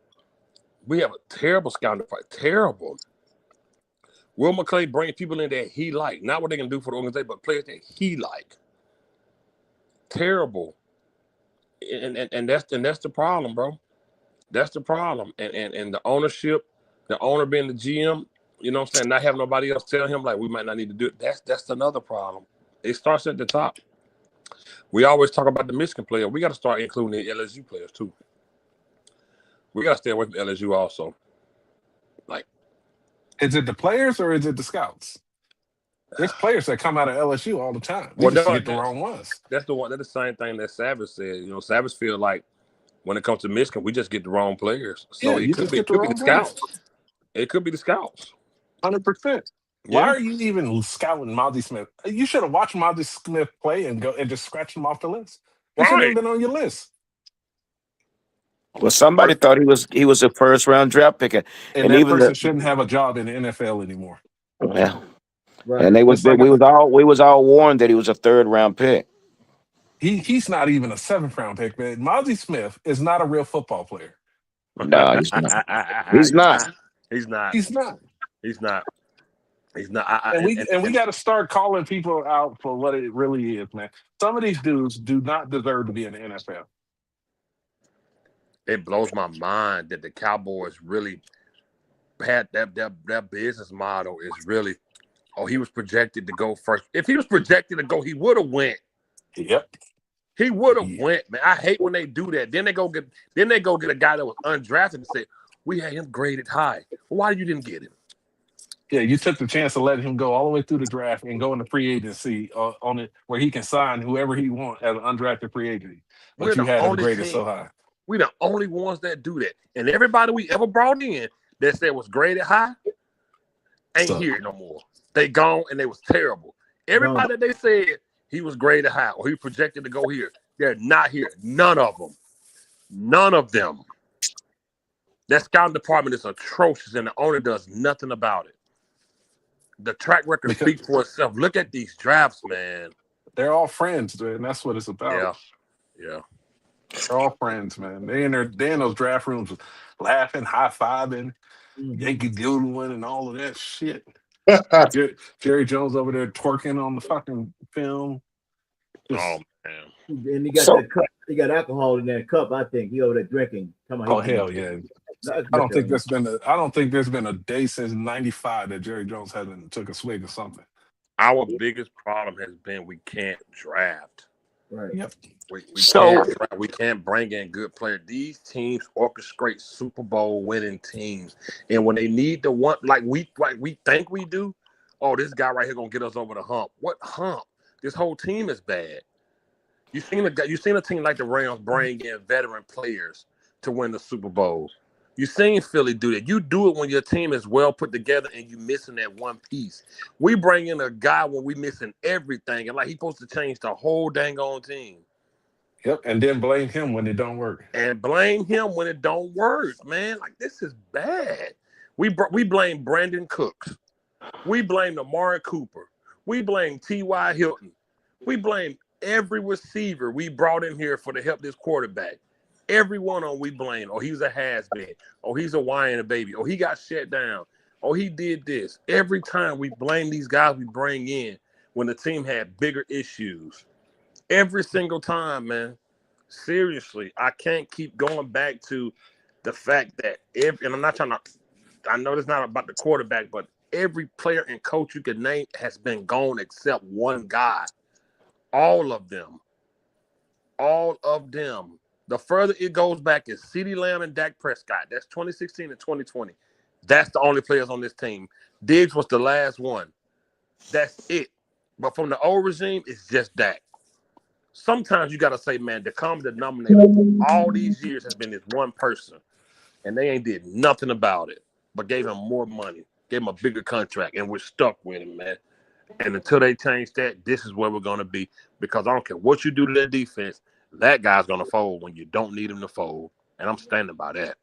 We have a terrible scouting department. Terrible. Will McClay bring people in that he like, not what they can do for the organization, but players that he like. Terrible. And that's the problem, bro. That's the problem. And the ownership, the owner being the GM, you know what I'm saying, not having nobody else tell him like we might not need to do it. That's another problem. It starts at the top. We always talk about the Michigan player. We got to start including the LSU players too. We got to stay away from LSU also. Like, is it the players or is it the scouts? There's players that come out of LSU all the time. We well, just get the wrong ones. That's the same thing that Savage said. You know, Savage feel like when it comes to Michigan, we just get the wrong players. So Yeah, it could be the scouts. It could be the scouts. 100%. Why are you even scouting Mozzie Smith? You should have watched Mozzie Smith play and go and just scratch him off the list. He shouldn't have been on your list. Well, somebody thought he was a first round draft pick, and that even person shouldn't have a job in the NFL anymore. Yeah, right. And we was all warned that he was a third round pick. He's not even a seventh round pick, man. Mozzie Smith is not a real football player. No, he's not. He's not. He's not. He's not. He's not. He's not. And we got to start calling people out for what it really is, man. Some of these dudes do not deserve to be in the NFL. It blows my mind that the Cowboys really had their business model is really, he was projected to go first. If he was projected to go, he would have went. Yep. He would have went, man. I hate when they do that. Then they go get a guy that was undrafted and say, we had him graded high. Why you didn't get him? Yeah, you took the chance to let him go all the way through the draft and go into free agency on it where he can sign whoever he wants as an undrafted free agent. But you had him graded so high. We the only ones that do that. And everybody we ever brought in that said was graded high ain't here no more. They gone and they was terrible. Everybody that they said he was graded high or he projected to go here, they're not here. None of them. None of them. That scouting department is atrocious and the owner does nothing about it. The track record speaks for itself. Look at these drafts, man. They're all friends, and that's what it's about. Yeah. They're all friends, man. They in those draft rooms laughing, high-fiving, Yankee doodling, and all of that shit. Jerry Jones over there twerking on the fucking film. Man. And he got that cup. He got alcohol in that cup. I think he over there drinking. Come on. Hell yeah! I don't think there's been a day since '95 that Jerry Jones hasn't took a swig of something. Our biggest problem has been we can't draft. Right. Yep. So We can't bring in good players. These teams orchestrate Super Bowl winning teams, and when they need the one, like we think we do, oh, this guy right here gonna get us over the hump. What hump? This whole team is bad. You seen a team like the Rams bring in veteran players to win the Super Bowl. You seen Philly do that. You do it when your team is well put together and you missing that one piece. We bring in a guy when we missing everything, and like he's supposed to change the whole dang on team. Yep. And then blame him when it don't work. And blame him when it don't work, man. Like this is bad. We blame Brandon Cooks. We blame Amari Cooper. We blame T.Y. Hilton. We blame every receiver we brought in here to help this quarterback. Every one of them we blame. Oh, he's a has-been. Oh, he's a whining baby. Oh, he got shut down. Oh, he did this. Every time we blame these guys we bring in when the team had bigger issues. Every single time, man. Seriously, I can't keep going back to the fact that and I'm not trying to, I know it's not about the quarterback, but every player and coach you could name has been gone except one guy. All of them. All of them. The further it goes back is CeeDee Lamb and Dak Prescott. That's 2016 and 2020. That's the only players on this team. Diggs was the last one. That's it. But from the old regime, it's just Dak. Sometimes you got to say, man, the common denominator all these years has been this one person, and they ain't did nothing about it, but gave him more money, gave him a bigger contract, and we're stuck with him, man. And until they change that, this is where we're going to be, because I don't care what you do to that defense, that guy's going to fold when you don't need him to fold, and I'm standing by that.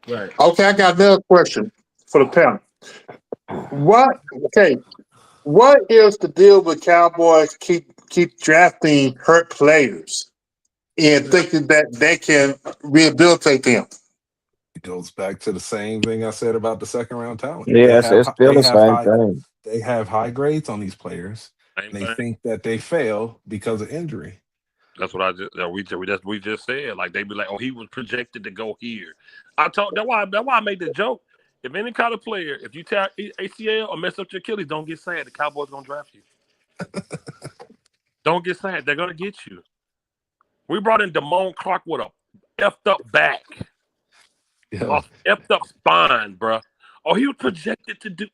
Right. Okay, I got another question for the panel. What is the deal with Cowboys keep drafting hurt players and thinking that they can rehabilitate them? It goes back to the same thing I said about the second round talent. yes, it's still the same thing. They have high grades on these players. Same They thing. think that they fail because of injury. That's what we just said. Like they be like, oh, he was projected to go here. That's why I made the joke. If any kind of player, if you tear ACL or mess up your Achilles, don't get sad. The Cowboys gonna draft you. Don't get sad. They're gonna get you. We brought in Damone Clark with a effed up back, Yeah. a effed up spine, bro. Oh, he was projected to do.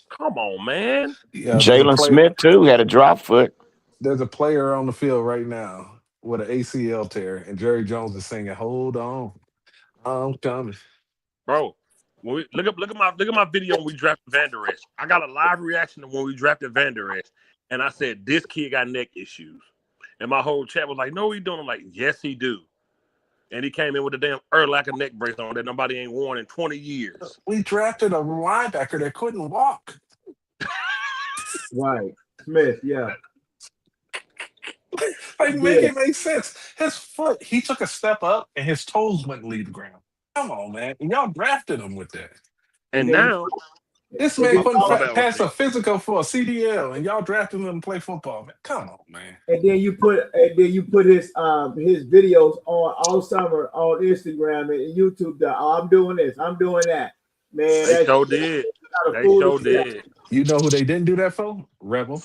Come on, man. Yeah, Jalen Smith too had a drop foot. There's a player on the field right now with an ACL tear, and Jerry Jones is singing, "Hold on, I'm coming." Bro, when we look at my video when we drafted Van Der Esch. I got a live reaction to when we drafted Van Der Esch, and I said this kid got neck issues, and my whole chat was like, "No, he don't." I'm like, "Yes, he do." And he came in with a damn Urlacher neck brace on that nobody ain't worn in 20 years. We drafted a linebacker that couldn't walk. Right. Smith, yeah. Like, make it make sense. His foot, he took a step up, and his toes wouldn't leave the ground. Come on, man. And y'all drafted him with that. And now This man couldn't about pass it. a physical for a CDL, and y'all drafted him to play football. Man, come on, man. And then you put his videos on all summer on Instagram and YouTube. I'm doing this, I'm doing that. Man, they sure did. They sure did. You know who they didn't do that for? Rebel.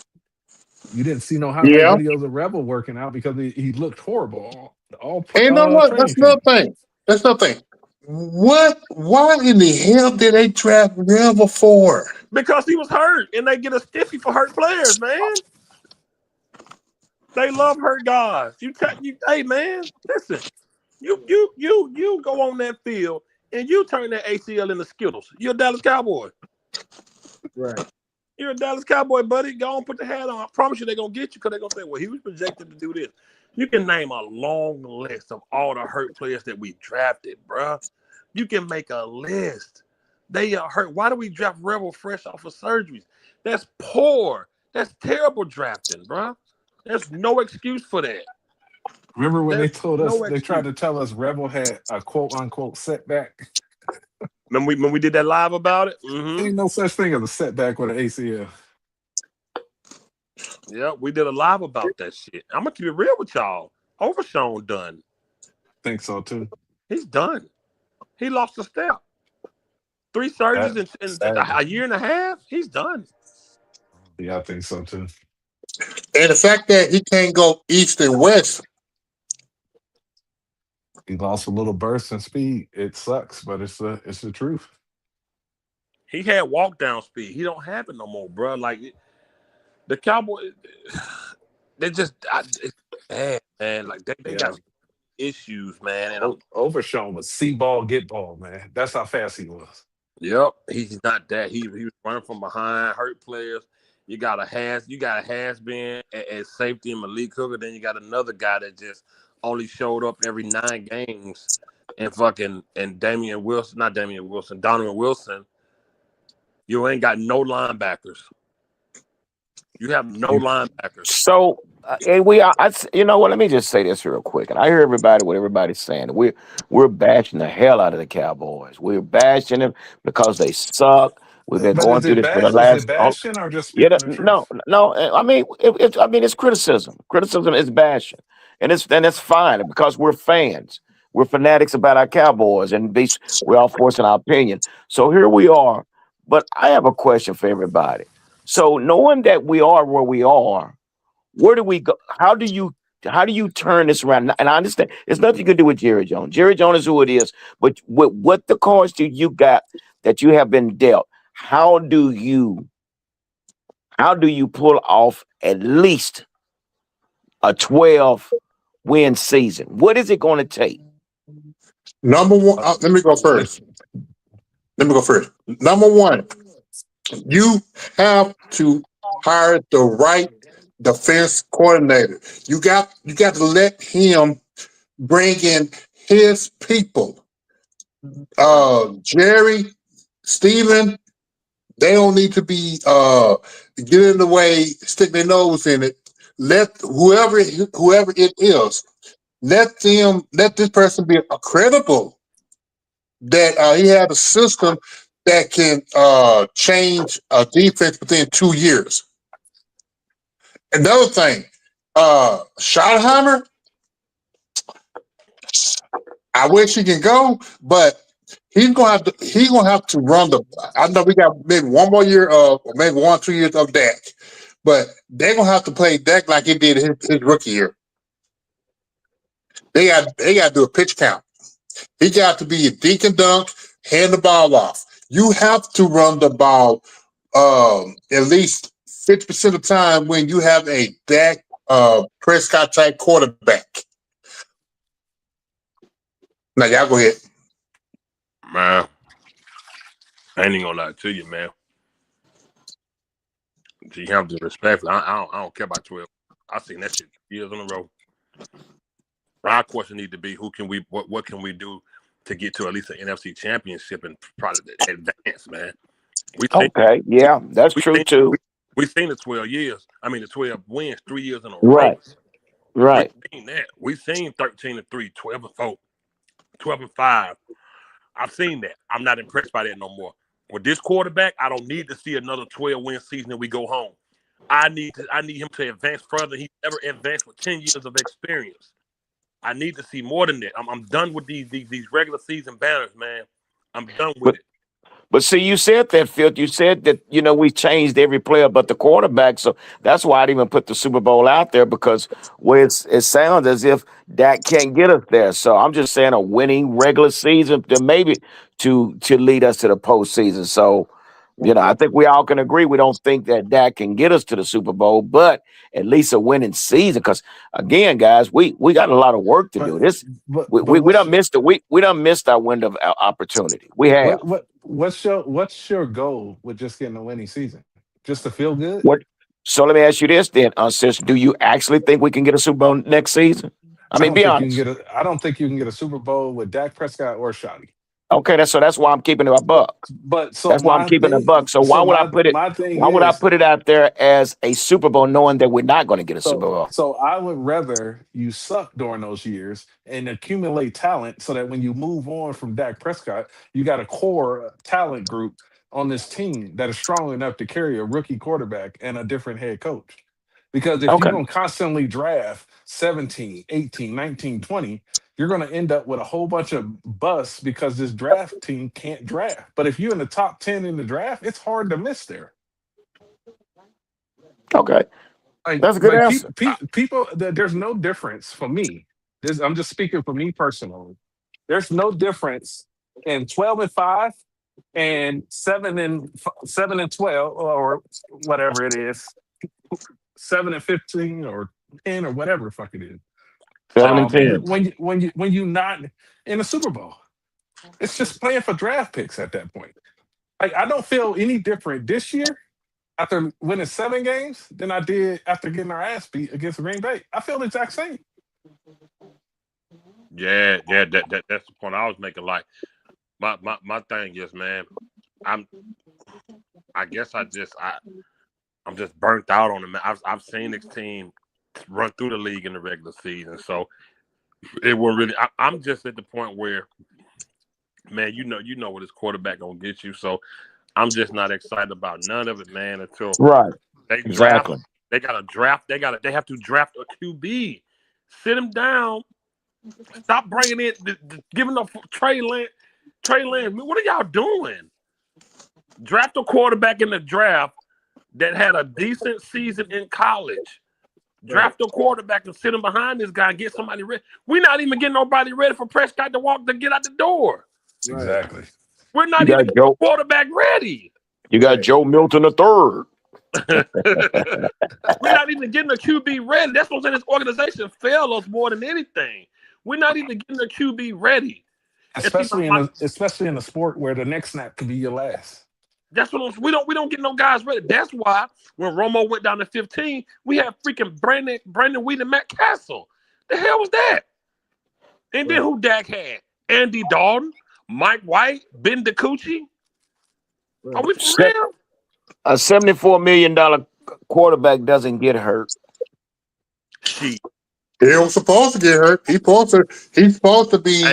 You didn't see no highlight videos of Rebel working out because he looked horrible. And you know what? That's another thing. Why in the hell did they draft Rebel for? Because he was hurt, and they get a stiffy for hurt players, man. They love hurt guys. Hey, man, listen. You go on that field and you turn that ACL into Skittles. You're a Dallas Cowboy. Right. You're a Dallas Cowboy, buddy. Go on, put the hat on. I promise you they're going to get you because they're going to say, well, he was projected to do this. You can name a long list of all the hurt players that we drafted, bro. You can make a list. They are hurt. Why do we draft Rebel fresh off of surgeries? That's poor. That's terrible drafting, bro. There's no excuse for that. Remember when There's they told us, no they tried to tell us Rebel had a quote-unquote setback? When we did that live about it? Mm-hmm. Ain't no such thing as a setback with an ACL. Yeah, we did a live about that shit. I'm going to keep it real with y'all. Overshown done. Think so, too. He's done. He lost a step. 3 surgeries in a year and a half. He's done. Yeah, I think so, too. And the fact that he can't go east and west, He lost a little burst and speed. It sucks, but it's the truth. He had walk down speed. He don't have it no more, bro. Like the Cowboys, they just it's bad, man. Like they Yeah. got issues, man. And Overshown was see ball, get ball, man. That's how fast he was. yep, he's not that. He was running from behind, hurt players. You got a has been at safety in Malik Hooker. Then you got another guy that just only showed up every 9 games, and Donovan Wilson. You ain't got no linebackers. You have no linebackers. So, and we are, you know what? Let me just say this real quick. And I hear what everybody's saying. We're bashing the hell out of the Cowboys. We're bashing them because they suck. We've been But going through this for the is it last. bashing or just Yeah, speaking the no, truth? no. I mean, it's criticism. Criticism is bashing, and it's fine because we're fans. We're fanatics about our Cowboys, and we're all forcing our opinion. So here we are. But I have a question for everybody. So knowing that we are where we are, where do we go? How do you turn this around? And I understand it's nothing you can do with Jerry Jones. Jerry Jones is who it is. But with what the cards do you got that you have been dealt? How do you pull off at least a 12-win season? What is it going to take? number one, let me go first. Number one, you have to hire the right defense coordinator. You got to let him bring in his people. Jerry, Steven, they don't need to be get in the way, stick their nose in it. Let whoever it is, let this person be credible that he had a system that can change a defense within 2 years. Another thing, Schottenheimer, I wish he can go, but he's gonna have to run the. I know we got maybe one more year of, or maybe 1 or 2 years of Dak, but they're gonna have to play Dak like he did his rookie year. They got to do a pitch count. He got to be a dink and dunk, hand the ball off. You have to run the ball at least 50% of the time when you have a Dak Prescott type quarterback. Now y'all go ahead. Man, I ain't even gonna lie to you, man. You have to respect. I don't care about 12. I've seen that shit years in a row. Our question need to be: what can we do to get to at least an NFC championship and probably advance, man? Okay, yeah, that's true too. We've seen the 12 years. I mean, the 12 wins 3 years in a Right, row. right. We've seen that. We've seen 13-3, 12-4, 12-5. I've seen that. I'm not impressed by that no more. With this quarterback, I don't need to see another 12-win season and we go home. I need him to advance further. He's never advanced with 10 years of experience. I need to see more than that. I'm done with these regular season banners, man. I'm done with it. But see, you said that, Phil. You said that, we changed every player but the quarterback. So that's why I didn't even put the Super Bowl out there, because it sounds as if Dak can't get us there. So I'm just saying a winning regular season to maybe to lead us to the postseason. So, I think we all can agree we don't think that Dak can get us to the Super Bowl, but at least a winning season. Because again, guys, we got a lot of work to do. We done missed we done missed our window of opportunity. We have. What's your goal with just getting a winning season? Just to feel good? What? So let me ask you this then, sis. Do you actually think we can get a Super Bowl next season? I mean, be honest. I don't think you can get a Super Bowl with Dak Prescott or Shotty. Okay, that's why I'm keeping it a buck. But so that's why I'm keeping it a buck. So why would I put it? Why would I put it out there as a Super Bowl, knowing that we're not going to get a Super Bowl? So I would rather you suck during those years and accumulate talent, so that when you move on from Dak Prescott, you got a core talent group on this team that is strong enough to carry a rookie quarterback and a different head coach. Because if you're going to constantly draft 17, 18, 19, 20, you're going to end up with a whole bunch of busts because this draft team can't draft. But if you're in the top 10 in the draft, it's hard to miss there. Okay. Like, That's a good like answer. people, there's no difference for me. I'm just speaking for me personally. There's no difference in 12-5 and 7-12 or whatever it is, 7-15 or 10 or whatever the fuck it is. 7 and 10. When you not in the Super Bowl, it's just playing for draft picks at that point. Like, I don't feel any different this year after winning 7 games than I did after getting our ass beat against Green Bay. I feel the exact same. Yeah, that's the point I was making. Like, my thing is, man, I'm just burnt out on it, man. I've seen this team run through the league in the regular season, so it will really. I'm just at the point where, man, you know what his quarterback gonna get you. So I'm just not excited about none of it, man. Until Right. they draft, Exactly. they got to draft. They have to draft a QB. Sit him down. Stop bringing in, giving up Trey Lance. What are y'all doing? Draft a quarterback in the draft that had a decent season in college. Draft a quarterback and sit him behind this guy and get somebody ready. We're not even getting nobody ready for Prescott to get out the door. Exactly. We're not You even got getting Joe. the quarterback ready. You got Joe Milton III. We're not even getting a QB ready. That's what I'm saying. This organization failed us more than anything. We're not even getting a QB ready. Especially in a sport where the next snap could be your last. That's what we don't get no guys ready. That's why when Romo went down to 15, we had freaking Brandon Wheat and Matt Castle. The hell was that? And then who Dak had? Andy Dalton, Mike White, Ben DiCucci. Are we for real? A $74 million quarterback doesn't get hurt. Shit. He was supposed to get hurt. He's supposed to be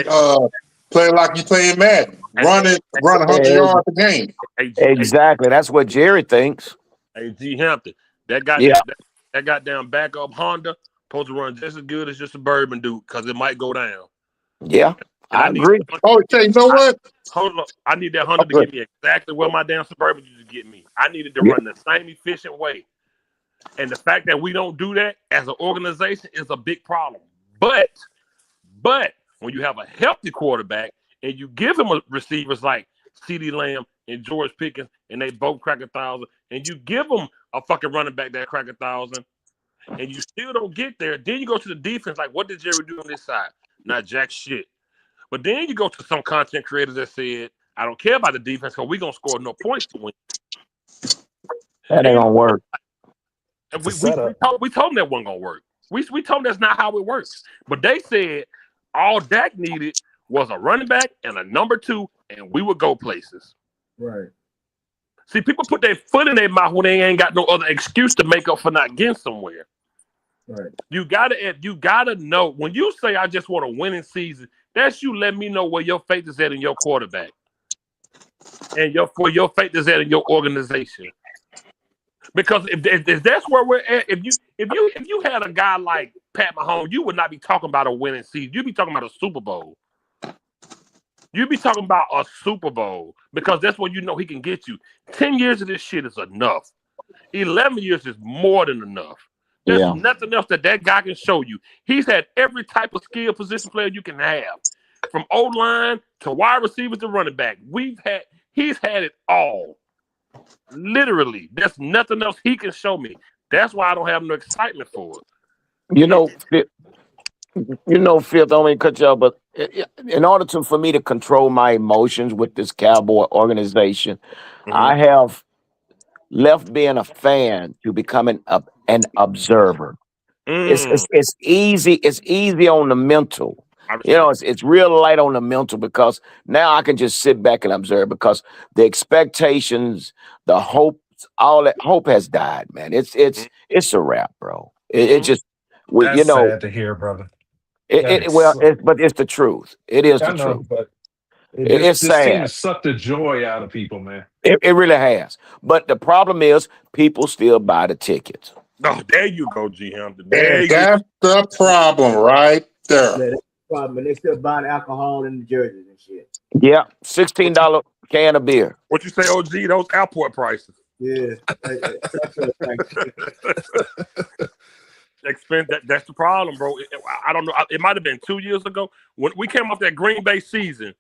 playing like you playing Madden, running 100 yards a game. Exactly. That's what Jerry thinks. Hey, G Hampton, that goddamn backup Honda supposed to run just as good as your Suburban dude because it might go down. Yeah, I agree. You know what? Hold on. I need that Honda to get me exactly where my damn Suburban used to get me. I needed to run the same efficient way. And the fact that we don't do that as an organization is a big problem. But when you have a healthy quarterback and you give him receivers like CeeDee Lamb and George Pickens, and they both crack 1,000, and you give them a fucking running back that crack 1,000, and you still don't get there, then you go to the defense, like, what did Jerry do on this side? Not jack shit. But then you go to some content creators that said, I don't care about the defense because we're going to score no points to win. That ain't going to work. And we told them that wasn't going to work. We told them that's not how it works. But they said all Dak needed was a running back and a number 2, and we would go places. Right. See, people put their foot in their mouth when they ain't got no other excuse to make up for not getting somewhere. Right. You gotta know when you say I just want a winning season. That's you let me know where your faith is at in your quarterback, and where your faith is at in your organization. Because if that's where we're at, if you had a guy like Pat Mahomes, you would not be talking about a winning season. You'd be talking about a Super Bowl. You'd be talking about a Super Bowl because that's what you know he can get you. 10 years of this shit is enough. 11 years is more than enough. There's nothing else that guy can show you. He's had every type of skill position player you can have, from O-line to wide receivers to running back. He's had it all. Literally, there's nothing else he can show me. That's why I don't have no excitement for it. You know, Fifth, I don't mean to cut you off, but in order for me to control my emotions with this Cowboy organization, I have left being a fan to becoming an observer. It's easy. It's easy on the mental. It's real light on the mental because now I can just sit back and observe because the expectations, the hope, all that hope has died, man. It's a wrap, bro. It just, That's sad to hear, brother. But it's the truth. It is the truth. But it's this sad. team has sucked the joy out of people, man. It really has. But the problem is people still buy the tickets. Oh, there you go, G Hampton. That's the problem right there. Yeah, that's the problem. And they still buying alcohol in the jerseys and shit. Yeah, $16 can of beer. What you say, OG? Those airport prices. Yeah. That's the problem, bro. I don't know. It might have been 2 years ago when we came off that Green Bay season.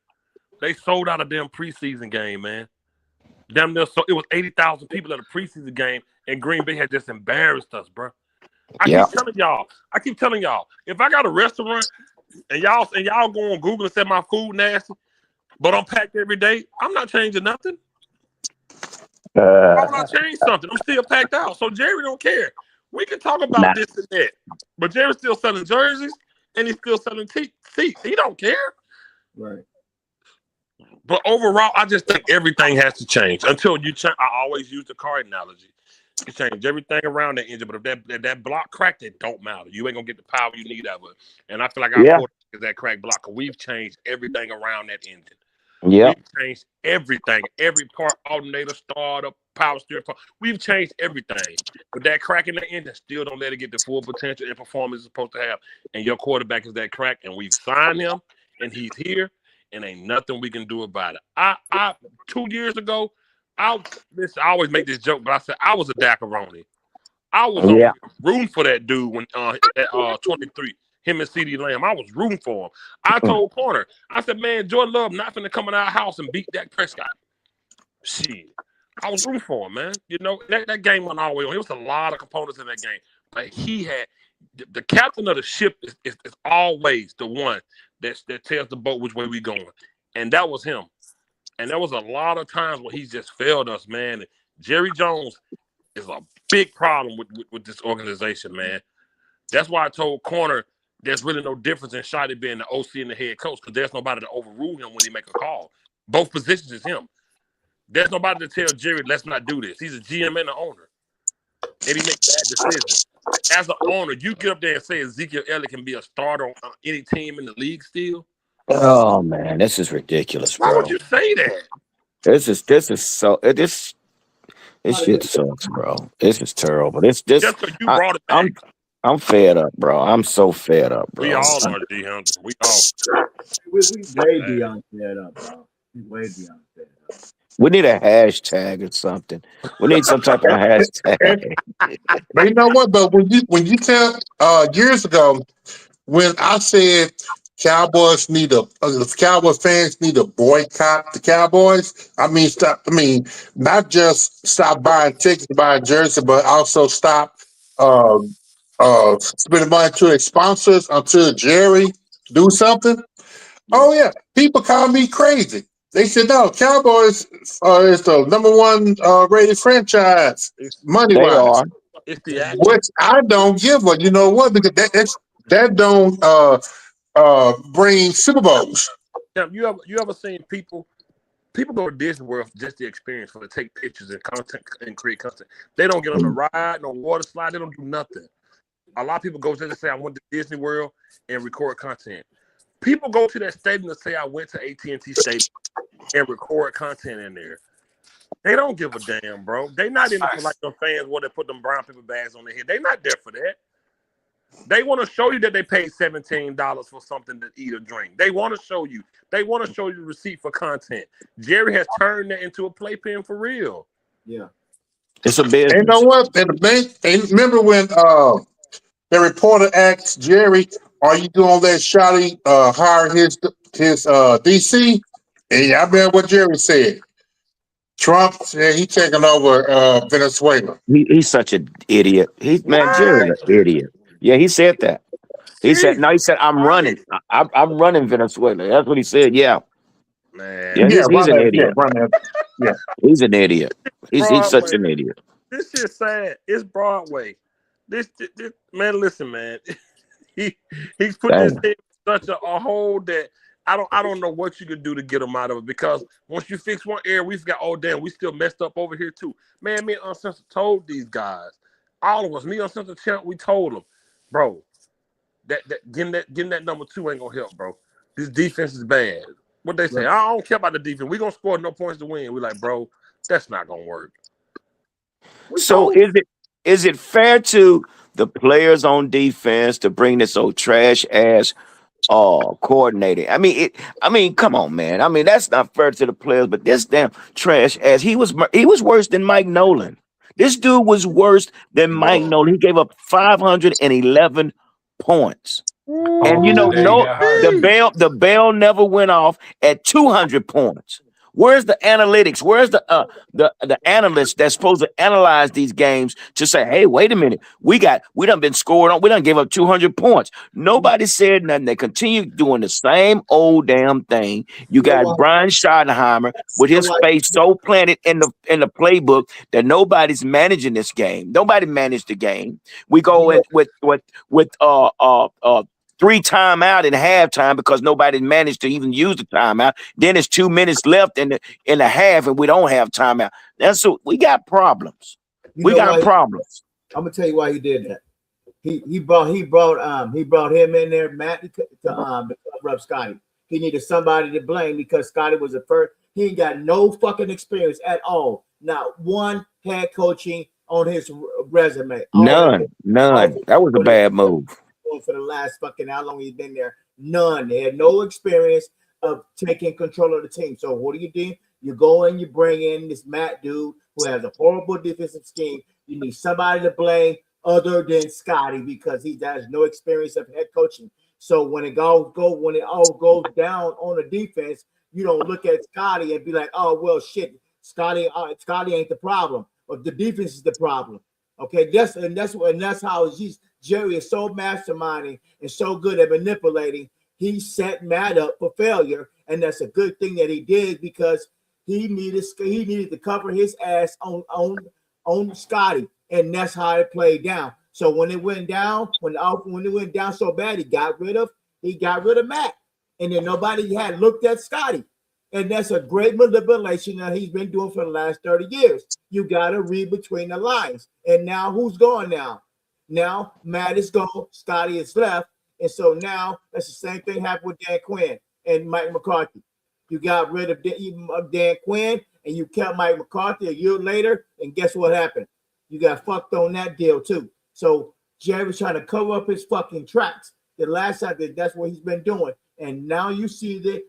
They sold out a damn preseason game, man. Damn near, so it was 80,000 people at a preseason game, and Green Bay had just embarrassed us, bro. I Yeah. keep telling y'all, if I got a restaurant and y'all go on Google and say my food nasty, but I'm packed every day, I'm not changing nothing. Why would I change something? I'm still packed out. So Jerry don't care. We can talk about this and that, but Jerry's still selling jerseys and he's still selling seats. He don't care. Right. But overall, I just think everything has to change until you change. I always use the car analogy. You change everything around that engine, but if that block cracked, it don't matter. You ain't gonna get the power you need out of it. And I feel like our quarterback is that crack block. We've changed everything around that engine. Yeah. We've changed everything, every part, alternator, startup, power steering. We've changed everything. But that crack in the engine still don't let it get the full potential and performance it's supposed to have. And your quarterback is that crack, and we've signed him, and he's here, and ain't nothing we can do about it. I 2 years ago, I always make this joke, but I said I was a Dacaroni. I was rooting for that dude when at 23. Him and CeeDee Lamb, I was rooting for him. I told Corner, I said, man, Jordan Love not finna come in our house and beat Dak Prescott. Shit. I was rooting for him, man. You know, that game went all the way on. There was a lot of components in that game. But he had the captain of the ship is always the one that tells the boat which way we going. And that was him. And there was a lot of times where he just failed us, man. And Jerry Jones is a big problem with this organization, man. That's why I told Corner there's really no difference in Shotty being the OC and the head coach because there's nobody to overrule him when he make a call. Both positions is him. There's nobody to tell Jerry, let's not do this. He's a GM and an owner. And he makes bad decisions. As an owner, you get up there and say Ezekiel Elliott can be a starter on any team in the league still? Oh man, this is ridiculous, bro. Why would you say that? This is so this shit sucks, bro. This is terrible. This Just because you brought it back. I'm fed up, bro. I'm so fed up, bro. We all are, D. Hunter. We all. We way beyond fed up, bro. We way beyond fed up. We need a hashtag or something. We need some type of hashtag. But you know what? But when you tell years ago when I said Cowboys fans need to boycott the Cowboys. I mean, not just stop buying tickets, buying jerseys, but also stop spending money to their sponsors until Jerry do something. Oh yeah, people call me crazy. They said no, Cowboys is the number one rated franchise money They wise. are. It's the action. Which I don't give a. You know what? Because that don't bring Super Bowls. Now, you ever seen people go to Disney World just the experience for to take pictures and content and create content. They don't get on the ride, no water slide. They don't do nothing. A lot of people go just to say I went to Disney World and record content. People go to that stadium to say I went to AT&T Stadium and record content in there. They don't give a damn, bro. They not in it for like them fans where they put them brown paper bags on their head. They not there for that. They want to show you that they paid $17 for something to eat or drink. They want to show you. They want to show you the receipt for content. Jerry has turned that into a playpen for real. Yeah. It's a business. And you know what? And remember when the reporter asked Jerry, "Are you going to let Shotty hire his DC?" And I remember what Jerry said. Trump said he's taking over Venezuela. He's such an idiot. Jerry's an idiot. Yeah, he said that. He said I'm running. I'm running Venezuela. That's what he said. Yeah. Man. Yeah, he's an idiot. Yeah. He's an idiot. He's such an idiot. This shit's sad. It's Broadway. This man, listen, man. He's put this thing in such a hole that I don't know what you could do to get him out of it, because once you fix one area, we've got, oh damn, we still messed up over here too. Man, me and Uncensored told these guys, all of us, me and Uncensored Champ, we told them, bro, that getting that number 2 ain't gonna help, bro. This defense is bad. What they say, I don't care about the defense. We're gonna score no points to win. We're like, bro, that's not gonna work. So is it fair to the players on defense to bring this old trash ass coordinating. I mean, come on, man. I mean, that's not fair to the players. But this damn trash ass, he was worse than Mike Nolan. This dude was worse than Mike Nolan. He gave up 511 points. And Oh, the day he got hired. the bell never went off at 200 points. Where's the analytics? Where's the analysts that's supposed to analyze these games to say, hey, wait a minute, we done been scored on, we done gave up 200 points. Nobody said nothing. They continue doing the same old damn thing. You got Brian Schottenheimer with his face so planted in the playbook that nobody's managing this game. Nobody managed the game. We go with 3 timeout in halftime because nobody managed to even use the timeout. Then it's 2 minutes left in the half, and we don't have timeout. That's so we got problems. We got problems. I'm gonna tell you why he did that. He brought him in there, Matt, to cover up Scotty. He needed somebody to blame because Scotty was the first. He ain't got no fucking experience at all. Not one head coaching on his resume. None. That was a bad move. For the last fucking how long he's been there, none. They had no experience of taking control of the team. So what do? You go and you bring in this Matt dude who has a horrible defensive scheme. You need somebody to blame other than Scotty because he has no experience of head coaching. So when it all goes down on the defense, you don't look at Scotty and be like, oh well, shit, Scotty ain't the problem, but the defense is the problem. Okay, that's how Jerry is so masterminding and so good at manipulating. He set Matt up for failure, and that's a good thing that he did because he needed to cover his ass on Scotty, and that's how it played down. So when it went down, when it went down so bad, he got rid of Matt, and then nobody had looked at Scotty. And that's a great manipulation that he's been doing for the last 30 years. You got to read between the lines. And now who's gone now? Now Matt is gone, Scotty is left. And so now that's the same thing happened with Dan Quinn and Mike McCarthy. You got rid of Dan Quinn and you kept Mike McCarthy a year later. And guess what happened? You got fucked on that deal too. So Jerry's trying to cover up his fucking tracks. The last time that's what he's been doing. And now you see the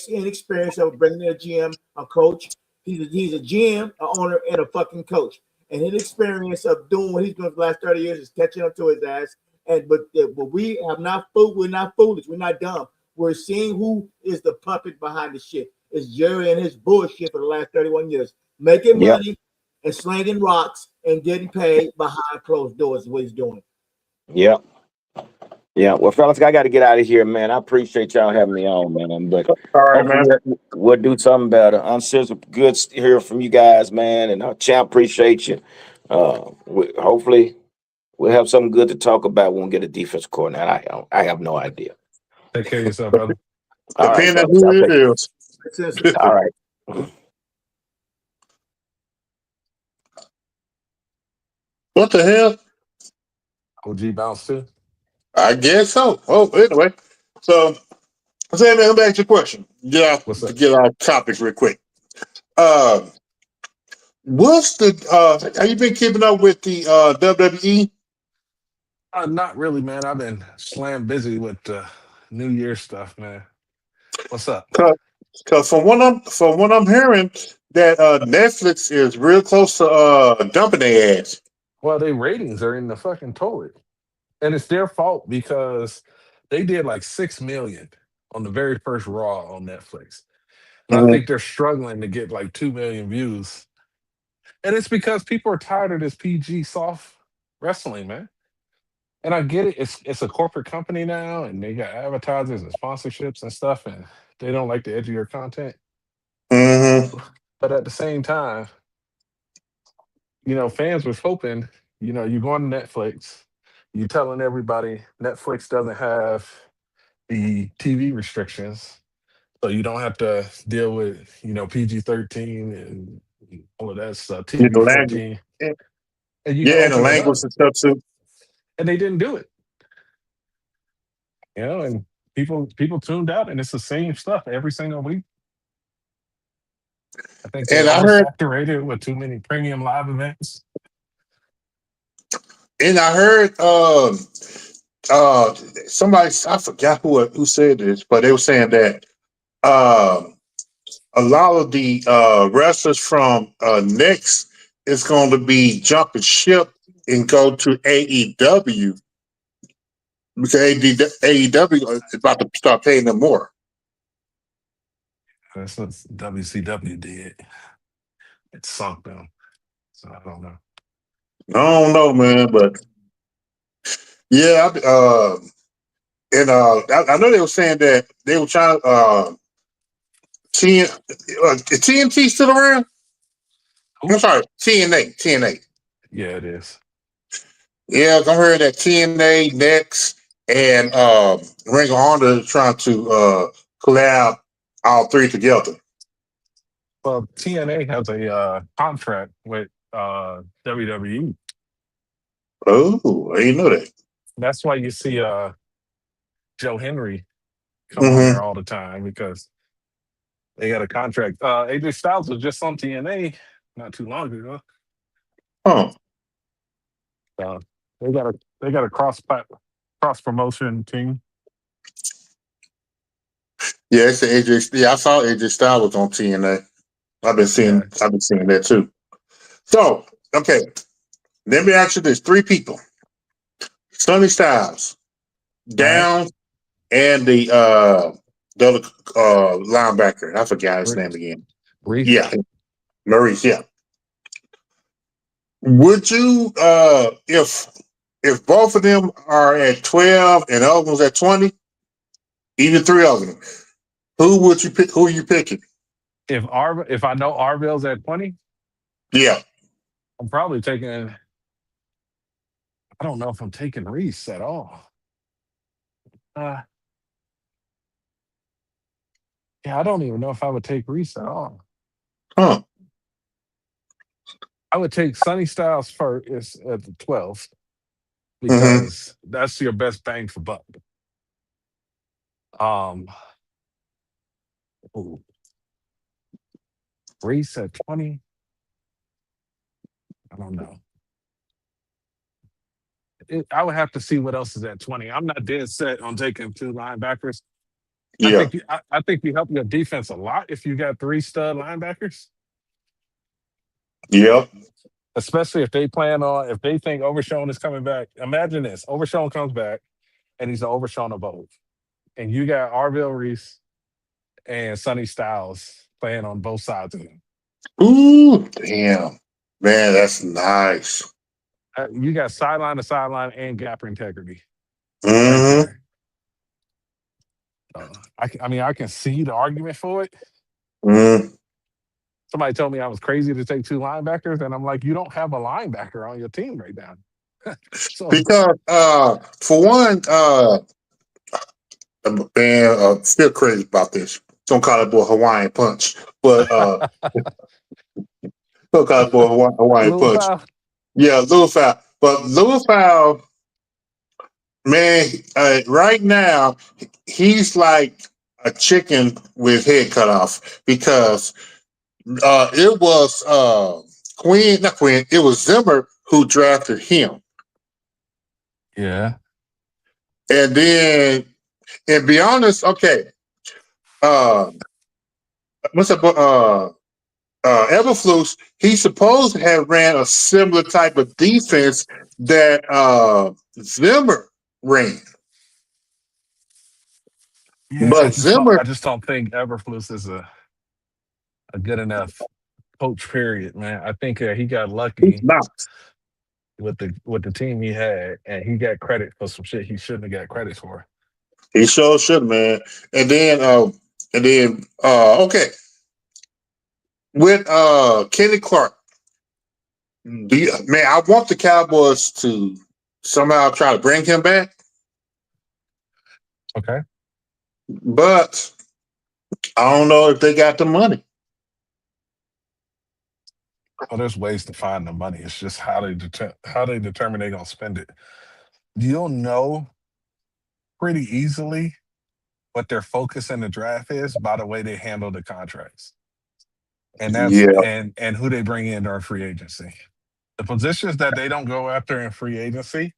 inexperience of bringing a GM, a coach. He's a GM, an owner, and a fucking coach. And his experience of doing what he's doing for the last 30 years is catching up to his ass. But we have not we're not foolish. We're not dumb. We're seeing who is the puppet behind the shit. It's Jerry and his bullshit for the last 31 years. Making money and slinging rocks and getting paid behind closed doors is what he's doing. Yep. Yeah, well, fellas, I got to get out of here, man. I appreciate y'all having me on, man. But all right, man. We'll do something better. Good to hear from you guys, man. And Champ, appreciate you. Hopefully, we'll have something good to talk about when we get a defense coordinator. I have no idea. Take care of yourself, brother. Depending on who it is. All right. What the hell? OG bounce too. I guess so. Oh, anyway. So, man, let me ask you a question. Yeah, to get our topics real quick. What's have you been keeping up with the WWE? Not really, man. I've been slam busy with New Year's stuff, man. What's up? Because from what I'm hearing, that Netflix is real close to dumping their ass. Well, their ratings are in the fucking toilet. And it's their fault because they did like 6 million on the very first Raw on Netflix. And I think they're struggling to get like 2 million views. And it's because people are tired of this PG soft wrestling, man. And I get it. It's a corporate company now, and they got advertisers and sponsorships and stuff, and they don't like the edgier content. Mm-hmm. But at the same time, fans was hoping, you're going to Netflix, you're telling everybody Netflix doesn't have the TV restrictions, so you don't have to deal with, PG-13 and all of that stuff. TV-14. And the language and stuff too. And they didn't do it. And people tuned out, and it's the same stuff every single week. I think they saturated with too many premium live events. And I heard somebody, I forgot who said this, but they were saying that uh, a lot of the wrestlers from Next is going to be jumping ship and go to AEW because AEW is about to start paying them more. That's what WCW did. It sunk them. So I don't know. I don't know, man, but yeah, I know they were saying that they were trying TNT still around? I'm sorry, TNA. Yeah, it is. Yeah, I heard that TNA, Next, and Ring of Honor is trying to collab all three together. Well, TNA has a contract with WWE. Oh, I didn't know that. That's why you see Joe Henry come on Mm-hmm. there all the time because they got a contract. AJ Styles was just on TNA not too long ago. Huh. So they got a cross promotion team. Yeah, it's AJ. Yeah, I saw AJ Styles was on TNA. I've been seeing that too. So, okay, let me ask you this: three people, Sonny Styles, Down, and the other linebacker. I forgot his name again. Reese? Yeah, Maurice. Yeah. Would you, if both of them are at 12 and the other one's at 20, even three of them, who would you pick? Who are you picking? If I know Arville's at 20, Yeah. I'm probably taking. I don't know if I'm taking Reese at all. Yeah, I don't even know if I would take Reese at all. Huh. I would take Sonny Styles first at the 12th because that's your best bang for buck. Ooh. Reese at 20. I don't know. I would have to see what else is at 20. I'm not dead set on taking two linebackers. Yeah. I think you help your defense a lot if you got three stud linebackers. Yeah. Especially if they think Overshown is coming back. Imagine this: Overshown comes back, and he's an Overshown of both. And you got Arville Reese and Sonny Styles playing on both sides of him. Ooh, damn. Man, that's nice. You got sideline to sideline and gap integrity. Mm-hmm. Right there. I can see the argument for it. Mm-hmm. Somebody told me I was crazy to take two linebackers, and I'm like, you don't have a linebacker on your team right now. So Because for one, man, still crazy about this. Don't call it boy Hawaiian punch, but don't call it boy Hawaiian Little punch. foul. Yeah, Little Foul. But Little Foul, man, right now he's like a chicken with head cut off because it was not Quinn, it was Zimmer who drafted him. Yeah. And then, and be honest, okay, what's up? Eberflus, he's supposed to have ran a similar type of defense that Zimmer ran. Yeah, But Zimmer, I just don't think Eberflus is a good enough coach. Period, man. I think he got lucky not. with the team he had, and he got credit for some shit he shouldn't have got credit for. He sure should, man. And then, okay, with Kenny Clark, man, I want the Cowboys to somehow try to bring him back, Okay. but I don't know if they got the money. Well, there's ways to find the money. It's just how they determine they're gonna spend it. You'll know pretty easily what their focus in the draft is by the way they handle the contracts. And that's Yeah. and who they bring in during free agency. The positions that they don't go after in free agency,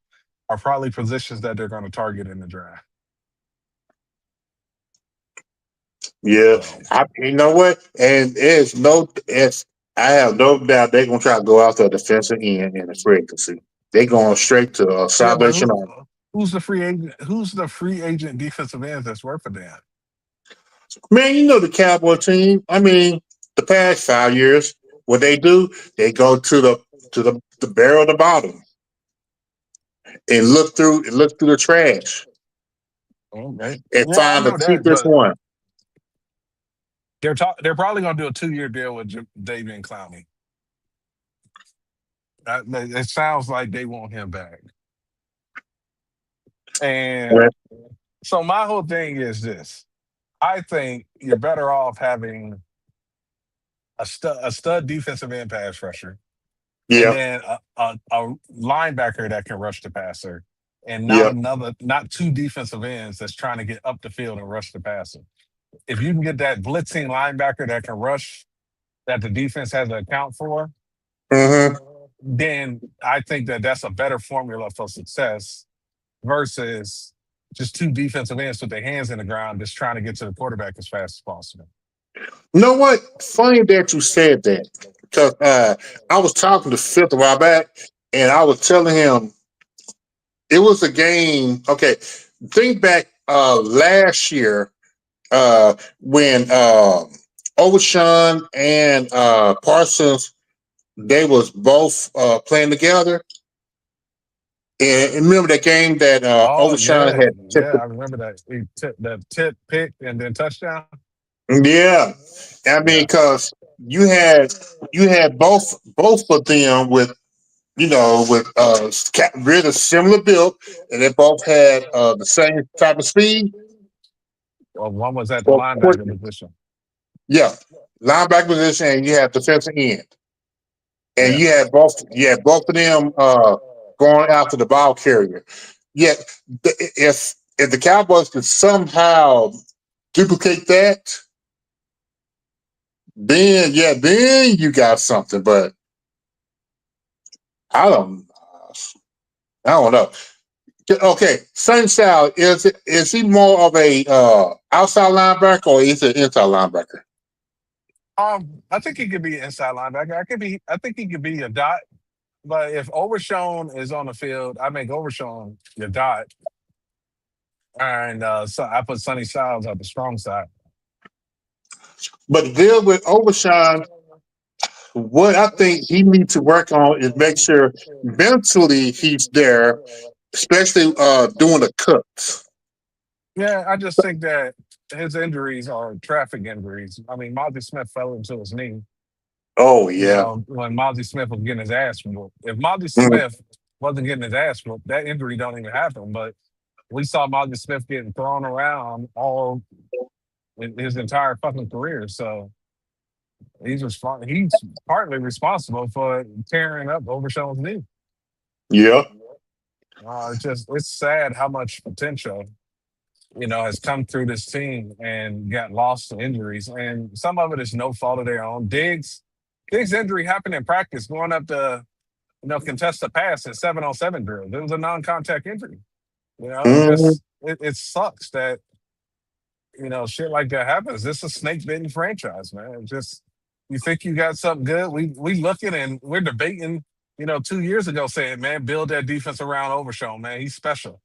are probably positions that they're going to target in the draft. Yeah, So, you know what? And I have no doubt they're gonna try to go after a defensive end in the free agency. They're going straight to yeah, but Salvation Army. who's the free agent? Who's the free agent defensive end that's worth a damn? Man, you know the Cowboy team. I mean, the past 5 years, what they do, they go to the barrel of the bottom and look through the trash Okay. and Yeah, I find the know that, cheapest but one. they're probably going to do a 2-year deal with Davian Clowney. It sounds like they want him back. And so my whole thing is this: I think you're better off having a stud defensive end pass rusher, and Yeah, then a linebacker that can rush the passer, and yeah. not two defensive ends that's trying to get up the field and rush the passer. If you can get that blitzing linebacker that can rush, that the defense has to account for, Mm-hmm. then I think that's a better formula for success versus just two defensive ends with their hands in the ground just trying to get to the quarterback as fast as possible. You know what? Funny that you said that because I was talking to Fifth a while back, and I was telling him it was a game. Okay, think back last year when Overshawn and Parsons they was both playing together. And remember that game that Oh Overshawn yeah, had tipped. yeah, I remember that. The tip pick and then touchdown. Yeah, I mean, Yeah. because you had both of them with with really similar build, and they both had the same type of speed. Well, one was at the Well, linebacker position. yeah, linebacker position, and you have defensive end, and Yeah. you had both of them going after the ball carrier. Yet, if the Cowboys could somehow duplicate that, then you got something. But I don't, I don't know. Okay, Sunshine is he more of a outside linebacker or is he an inside linebacker? I think he could be inside linebacker. I think he could be a dot. But if Overshown is on the field, I make Overshown your dot, and so I put Sonny Styles on the strong side. But the deal with Overshawn, what I think he needs to work on is make sure mentally he's there, especially doing the cuts. Yeah, I just think that his injuries are traffic injuries. I mean, Mozzie Smith fell into his knee. Oh yeah. When Mozzie Smith was getting his ass whooped. If Mozzie Mhm. Smith wasn't getting his ass whooped, that injury don't even happen. But we saw Mozzie Smith getting thrown around all his entire fucking career. So he's partly responsible for tearing up Overshown's knee. Yeah. It's sad how much potential has come through this team and got lost to injuries, and some of it is no fault of their own. Diggs' injury happened in practice, going up to contest a pass in 7-on-7 drill. It was a non-contact injury. Mhm. It sucks that shit like that happens. This is a snake bitten franchise, man. You think you got something good? We looking and we're debating. 2 years ago, saying, man, build that defense around Overshown, man. He's special.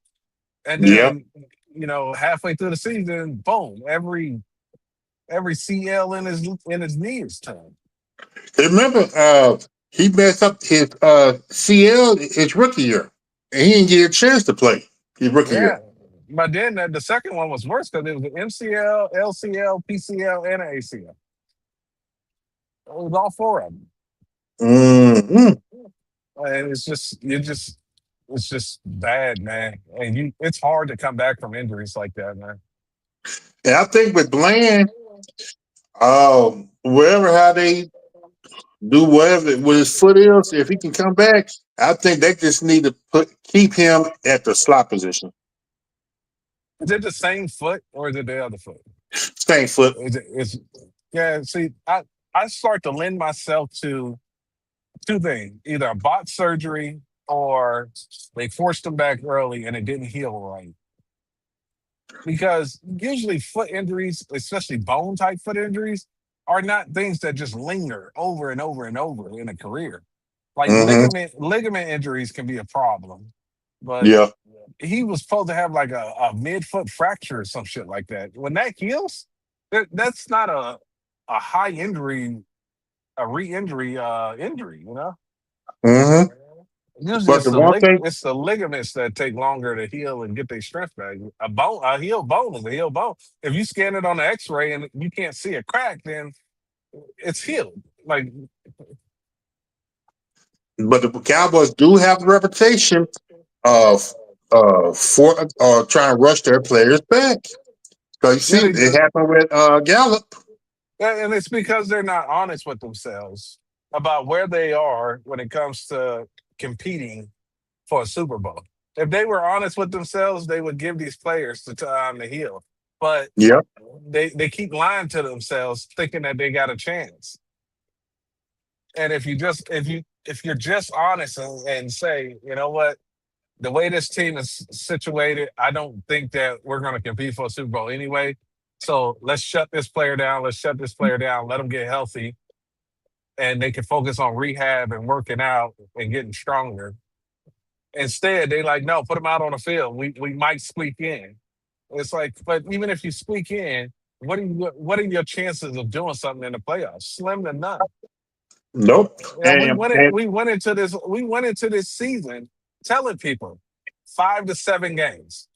And Yeah. then halfway through the season, boom, every CL in his knee is turned. Remember, he messed up his CL his rookie year, and he didn't get a chance to play his rookie Yeah. year. But then the second one was worse because it was an MCL, LCL, PCL, and an ACL. It was all four of them. Mm-hmm. And it's just bad, man. And it's hard to come back from injuries like that, man. And I think with Bland, wherever how they do whatever with his foot is, if he can come back, I think they just need to keep him at the slot position. Is it the same foot or is it the other foot? Same foot. Yeah, see, I start to lend myself to two things: either a bot surgery or they forced him back early and it didn't heal right. Because usually foot injuries, especially bone type foot injuries, are not things that just linger over and over and over in a career. Like Mm-hmm. ligament injuries can be a problem, but Yeah. he was supposed to have like a mid-foot fracture or some shit like that. When that heals, that's not a high injury, a re-injury injury, you know? Mm-hmm. Usually But the one thing, it's the ligaments that take longer to heal and get their strength back. A healed bone is a healed bone. If you scan it on the X-ray and you can't see a crack, then it's healed. Like, but the Cowboys do have the reputation of for trying to rush their players back. Because you yeah, see, they it do. happened with Gallup. And it's because they're not honest with themselves about where they are when it comes to competing for a Super Bowl. If they were honest with themselves, they would give these players the time to heal. But Yeah. they keep lying to themselves, thinking that they got a chance. And if you're just honest and say, you know what, the way this team is situated, I don't think that we're going to compete for a Super Bowl anyway. So let's shut this player down. Let's shut this player down. Let them get healthy, and they can focus on rehab and working out and getting stronger. Instead, they like, no, put them out on the field. We might squeak in. It's like, but even if you squeak in, what are your chances of doing something in the playoffs? Slim to none. Nope. You know, And we went into this season telling people 5 to 7 games.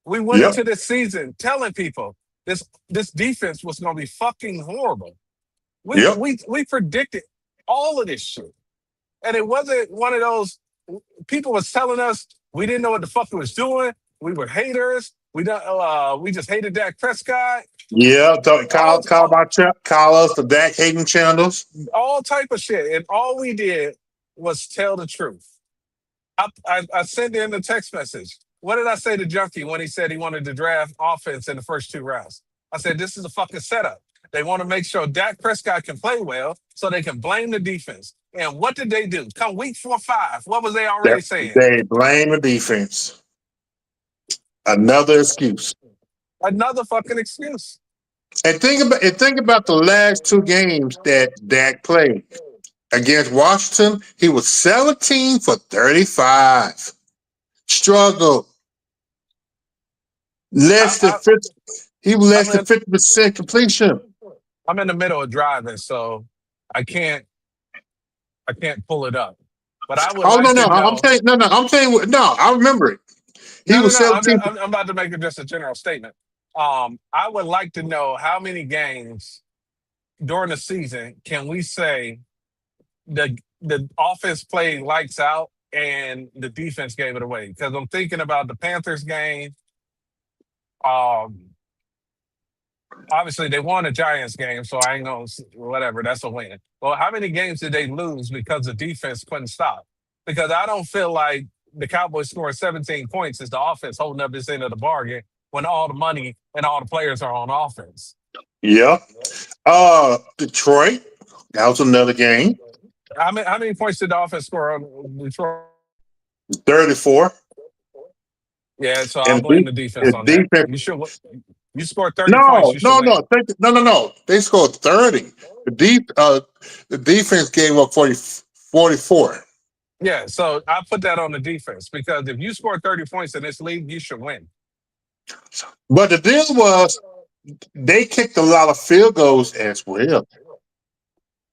We went yep. into this season telling people this defense was going to be fucking horrible. Yep. We predicted all of this shit, and it wasn't one of those people was telling us we didn't know what the fuck we was doing. We were haters. We just hated Dak Prescott. Yeah. All, Call us the Dak Hayden channels. all type of shit, and all we did was tell the truth. I sent in the text message. What did I say to Junkie when he said he wanted to draft offense in the first 2 rounds? I said, this is a fucking setup. They want to make sure Dak Prescott can play well so they can blame the defense. And what did they do? Come week 4 or 5, what was they already saying? They blame the defense. Another excuse. Another fucking excuse. And think about the last 2 games that Dak played. Against Washington, he was 17 for 35. Struggled. Less than 50. He was less than 50% completion. I'm in the middle of driving, so I can't pull it up. But I would like to know. I'm saying I remember it. He was 17. I'm about to make just a general statement. I would like to know how many games during the season can we say the offense played lights out and the defense gave it away? Because I'm thinking about the Panthers game. Obviously, they won a Giants game, so I ain't gonna whatever. That's a win. Well, how many games did they lose because the defense couldn't stop? Because I don't feel like the Cowboys scoring 17 points is the offense holding up this end of the bargain when all the money and all the players are on offense. Yeah. Detroit. That was another game. How many points did the offense score on Detroit? 34. Yeah, so I'll blame the defense on that. You scored 30 points. No. They scored 30. The defense gave up 44. Yeah, so I put that on the defense because if you score 30 points in this league, you should win. But the deal was they kicked a lot of field goals as well.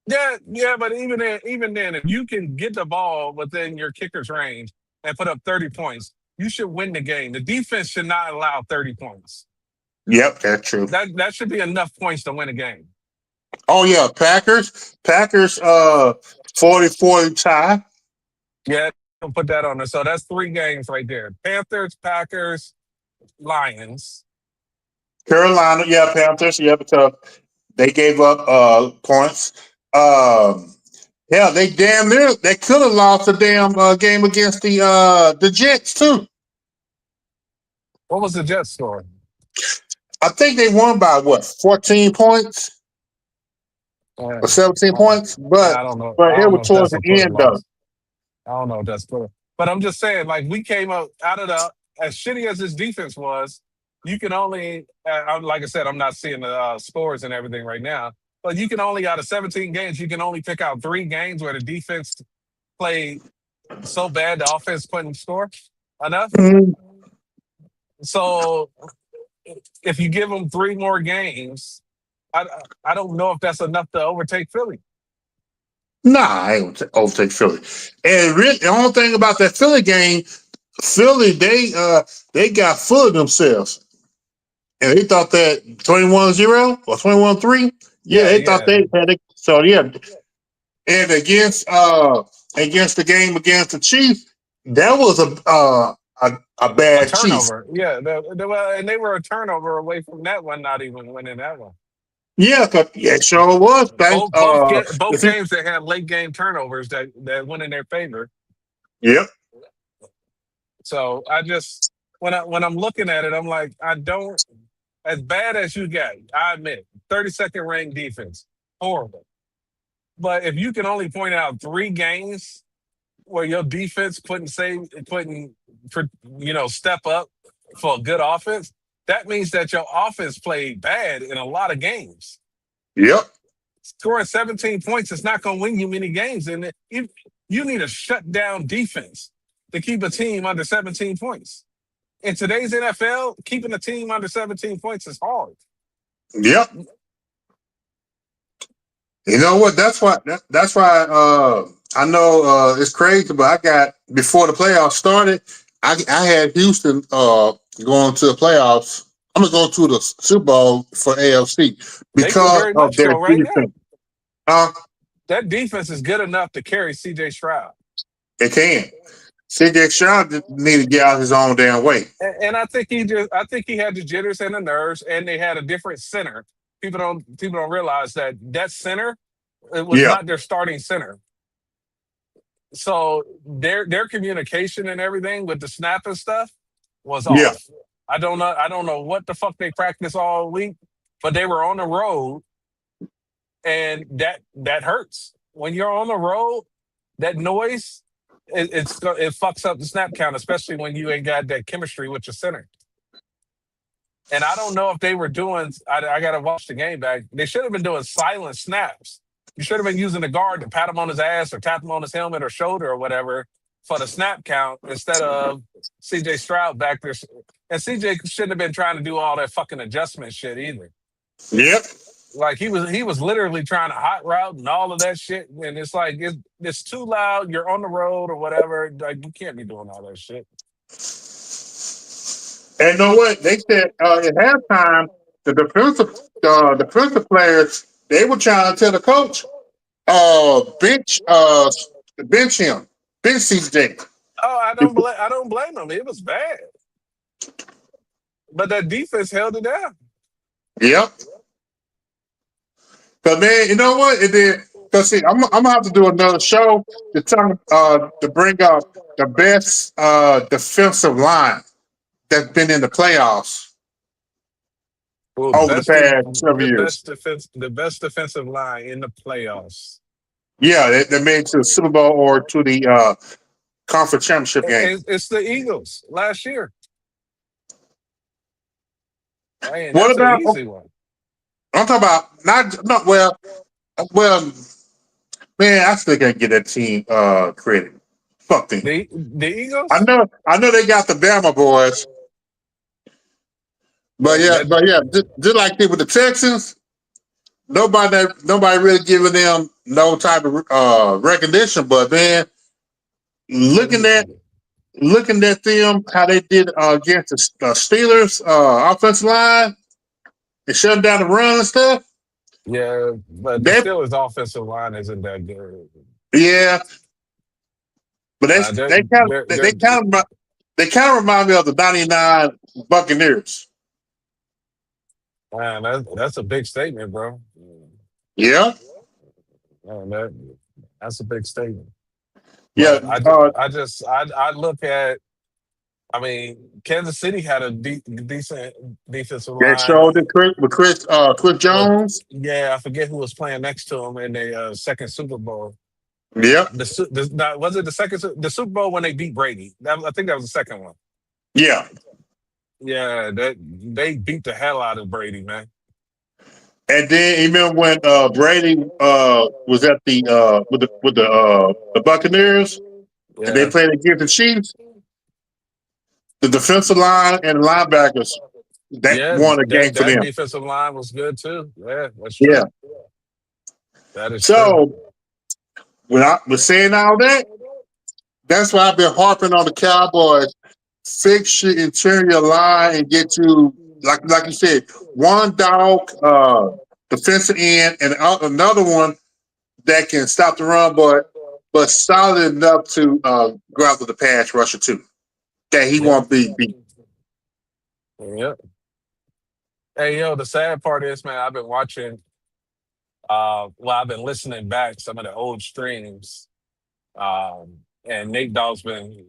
Yeah, but even then, if you can get the ball within your kicker's range and put up 30 points, you should win the game. The defense should not allow 30 points. Yep, that's true. That should be enough points to win a game. Oh yeah, Packers 40-40 tie. Yeah, I'll put that on there. So that's 3 games right there. Panthers, Packers, Lions. Carolina, yeah, Panthers, yeah, because they gave up points. They damn near they could have lost a damn game against the Jets too. What was the Jets score? I think they won by 14 points or 17 points, but I don't know. it was towards the end though. don't know if that's clear. But I'm just saying, like, we came up out of the, as shitty as this defense was, you can only, like I said, I'm not seeing the scores and everything right now, but you can only, out of 17 games, you can only pick out 3 games where the defense played so bad the offense couldn't score enough. Mhm. So if you give them 3 more games, I don't know if that's enough to overtake Philly. Nah, I ain't gonna overtake Philly. And really, the only thing about that Philly game, Philly, they got full of themselves. And they thought that 21-0 or 21-3. Yeah, they thought they had it. So yeah. And against the game against the Chiefs, that was a A bad Chiefs. turnover. Yeah, and they were a turnover away from that one, not even winning that one. Yeah, it sure was. Thanks. Both games that had late game turnovers that went in their favor. Yep. So I just when I'm looking at it, I'm like, I don't, as bad as you got, I admit, 32nd ranked defense, horrible. But if you can only point out 3 games where your defense couldn't step up for a good offense, that means that your offense played bad in a lot of games. Yep. Scoring 17 points is not going to win you many games. And you need a shutdown defense to keep a team under 17 points. In today's NFL, keeping a team under 17 points is hard. Yep. You know what? That's why. I know it's crazy, but I got, before the playoffs started, I had Houston going to the playoffs. I'm gonna go to the Super Bowl for AFC because of their defense. That defense is good enough to carry CJ Stroud. It can. CJ Stroud need to get out his own damn way. And I think he had the jitters and the nerves, and they had a different center. People don't realize that center, it was not their starting center. So their communication and everything with the snap and stuff was off. Yeah. I don't know what the fuck they practiced all week, but they were on the road, and that hurts. When you're on the road, that noise, it fucks up the snap count, especially when you ain't got that chemistry with your center. And I don't know if they were doing, I got to watch the game back. They should have been doing silent snaps. You should have been using the guard to pat him on his ass or tap him on his helmet or shoulder or whatever for the snap count instead of CJ Stroud back there. And CJ shouldn't have been trying to do all that fucking adjustment shit either. Yep. Like he was literally trying to hot route and all of that shit. And it's like, it's too loud. You're on the road or whatever. Like, you can't be doing all that shit. And you know what? They said at halftime, the defensive players, they were trying to tell the coach, bench him, bench CJ. Oh, I don't blame them. It was bad, but that defense held it down. Yep. But man, you know what? It did. Cause see, I'm gonna have to do another show to bring up the best defensive line that's been in the playoffs over the past several years. The best defensive line in the playoffs. Yeah, they made it to the Super Bowl or to the conference championship game. It's the Eagles last year. Man, what about? An easy one. I'm talking about well, man, I still can't get that team credit. Fuck them. The Eagles? I know they got the Bama boys. But yeah, just like with the Texans, nobody really giving them no type of recognition. But man, looking at them, how they did against the Steelers offensive line, and shutting down the run and stuff. Yeah, but the Steelers offensive line isn't that good. Yeah, but they kind of remind me of the '99 Buccaneers. Man, that's a big statement, bro. Yeah, man, that's a big statement. Yeah, I look at. I mean, Kansas City had a decent defensive line. They showed it with Chris Jones. Yeah, I forget who was playing next to him in the second Super Bowl. Yep. Was it the second the Super Bowl when they beat Brady? I think that was the second one. Yeah. Yeah, they beat the hell out of Brady, man. And then you remember when Brady was at the with the Buccaneers and they Yeah. played against the Chiefs, the defensive line and linebackers that Yeah, won the game for that them. defensive line was good too. Yeah, that's Yeah. true. That is true. So when I was saying all that, that's why I've been harping on the Cowboys. Fix your interior line and get to like you said, one dog defensive end and another one that can stop the run, but solid enough to go after the pass rusher too. That he Yeah. won't be beat. Yeah. Hey, yo, the sad part is, man, I've been watching. I've been listening back some of the old streams, and Nate Dogg's been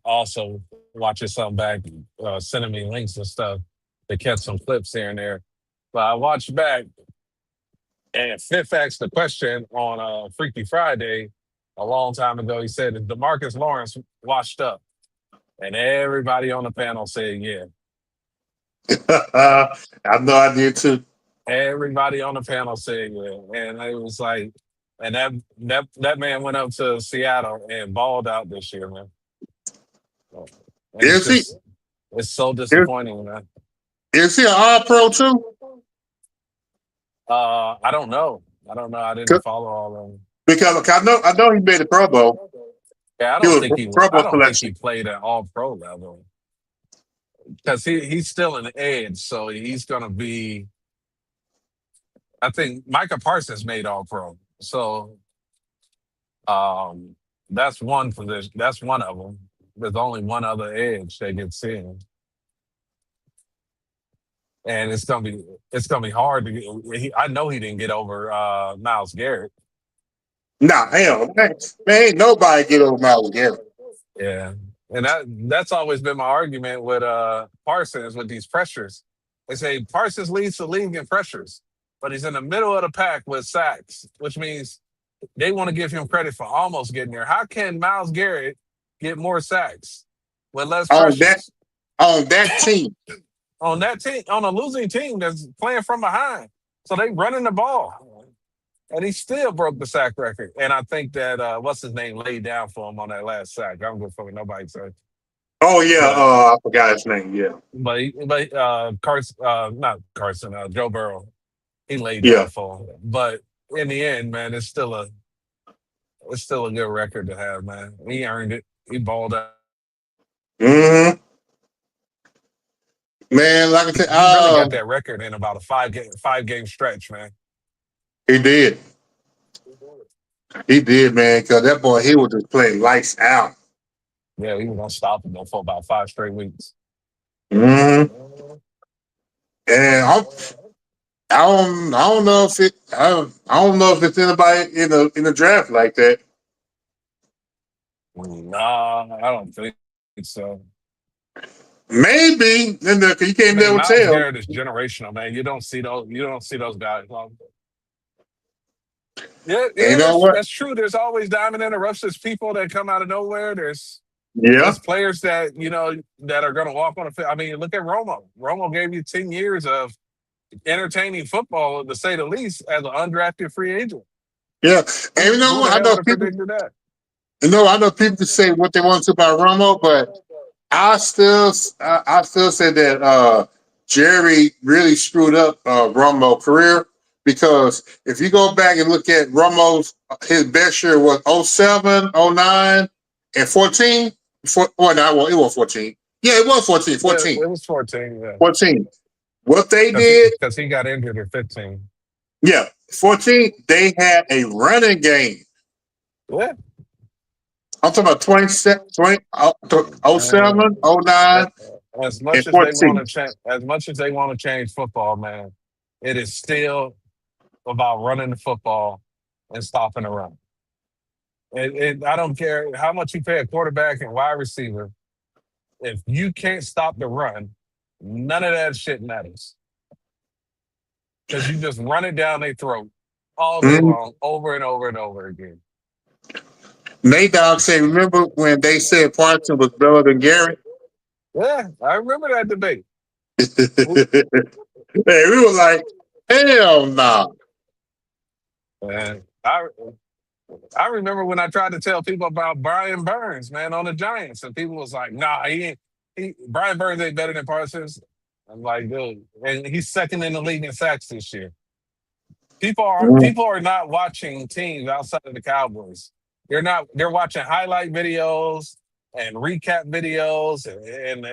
also watching some back, sending me links and stuff to catch some clips here and there. But I watched back, and Fifth asked the question on Freaky Friday a long time ago. He said, "Is DeMarcus Lawrence washed up?" And everybody on the panel said, "Yeah." I know I did too. Everybody on the panel said, "Yeah," and it was like, and that man went up to Seattle and balled out this year, man. And Is he? it's so disappointing, man. Is he an All Pro too? I don't know. I didn't follow all of them. Because I know he made the Pro Bowl. Yeah, He was Pro I Bowl don't think selection. he played at all pro level because he's still an edge, so he's gonna be. I think Micah Parsons made all pro, so that's one position. That's one of them. There's only one other edge that gets in, and it's gonna be hard to get. I know he didn't get over Myles Garrett. Nah, hell, man, ain't nobody get over Myles Garrett. Yeah, and that's always been my argument with Parsons with these pressures. They say Parsons leads the league in pressures, but he's in the middle of the pack with sacks, which means they want to give him credit for almost getting there. How can Myles Garrett get more sacks with less pressures On that team? on that team, on a losing team that's playing from behind? So they running the ball, and he still broke the sack record. And I think that what's his name laid down for him on that last sack. I don't give a fuck what nobody said. Oh yeah, I forgot his name. Yeah, Not Carson, Joe Burrow, he laid yeah. down for him. But in the end, man, it's still a good record to have, man. He earned it. He balled out. Mm-hmm. Man, like I said, He really got that record in about a five game stretch, man. he did. He did, man, because that boy, he was just playing lights out. Yeah, he was unstoppable for about 5 straight weeks. Mm-hmm. And I don't know if it's anybody in the draft like that. Nah, I don't think so. Maybe, because you can't never Myles tell. Garrett is generational, man. You don't see those guys. Yeah, You know what? that's true. There's always diamond in the rough. There's people that come out of nowhere. There's players that that are going to walk on the field. I mean, look at Romo. Romo gave you 10 years of entertaining football, to say the least, as an undrafted free agent. Yeah, and you know what? I know people. That. I know people can say what they want to about Romo, but I still say that Jerry really screwed up Romo's career, because if you go back and look at Romo's, his best year was 07, 09, and 14. It was 14. Yeah, it was 14. 14. Yeah, it was 14. Yeah. 14. What they did, because he got injured at 15. Yeah, 14. They had a running game. Yeah. I'm talking about 07, 09, as much and as they 14. want to as much as they want to change football, man, it is still about running the football and stopping the run. I don't care how much you pay a quarterback and wide receiver. If you can't stop the run, none of that shit matters. Because you just run it down their throat all day long, over and over and over again. Nate Dogg said, remember when they said Parson was better than Gary? Yeah, I remember that debate. Hey, we were like, hell no. And I remember when I tried to tell people about Brian Burns, man, on the Giants, and people was like, "Nah, he ain't. Brian Burns ain't better than Parsons." I'm like, dude, and he's second in the league in sacks this year. Mm. People are not watching teams outside of the Cowboys. They're not. They're watching highlight videos and recap videos and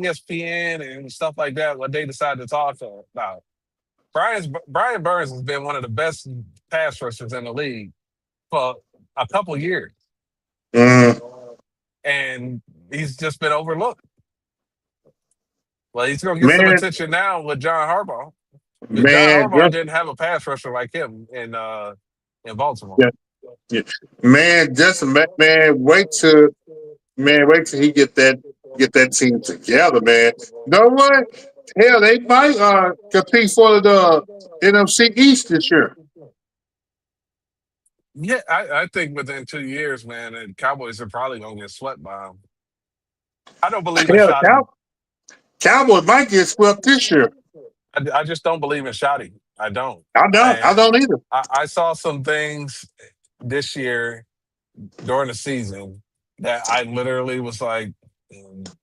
ESPN and stuff like that. What they decide to talk about. Brian Burns has been one of the best pass rushers in the league for a couple years, Mm. and he's just been overlooked. Well, he's going to get some Man, attention now with John Harbaugh. Because John man, Harbaugh didn't have a pass rusher like him in Baltimore. yeah, yeah. Man, just wait till he get that team together, man. You know what? Hell, they might compete for the NFC East this year. Yeah, I think within 2 years, man, the Cowboys are probably going to get swept by them. I don't believe in Hell, the Shoddy. Cowboys might get swept this year. I just don't believe in Shoddy. I don't. I don't And either. I saw some things this year during the season that I literally was like,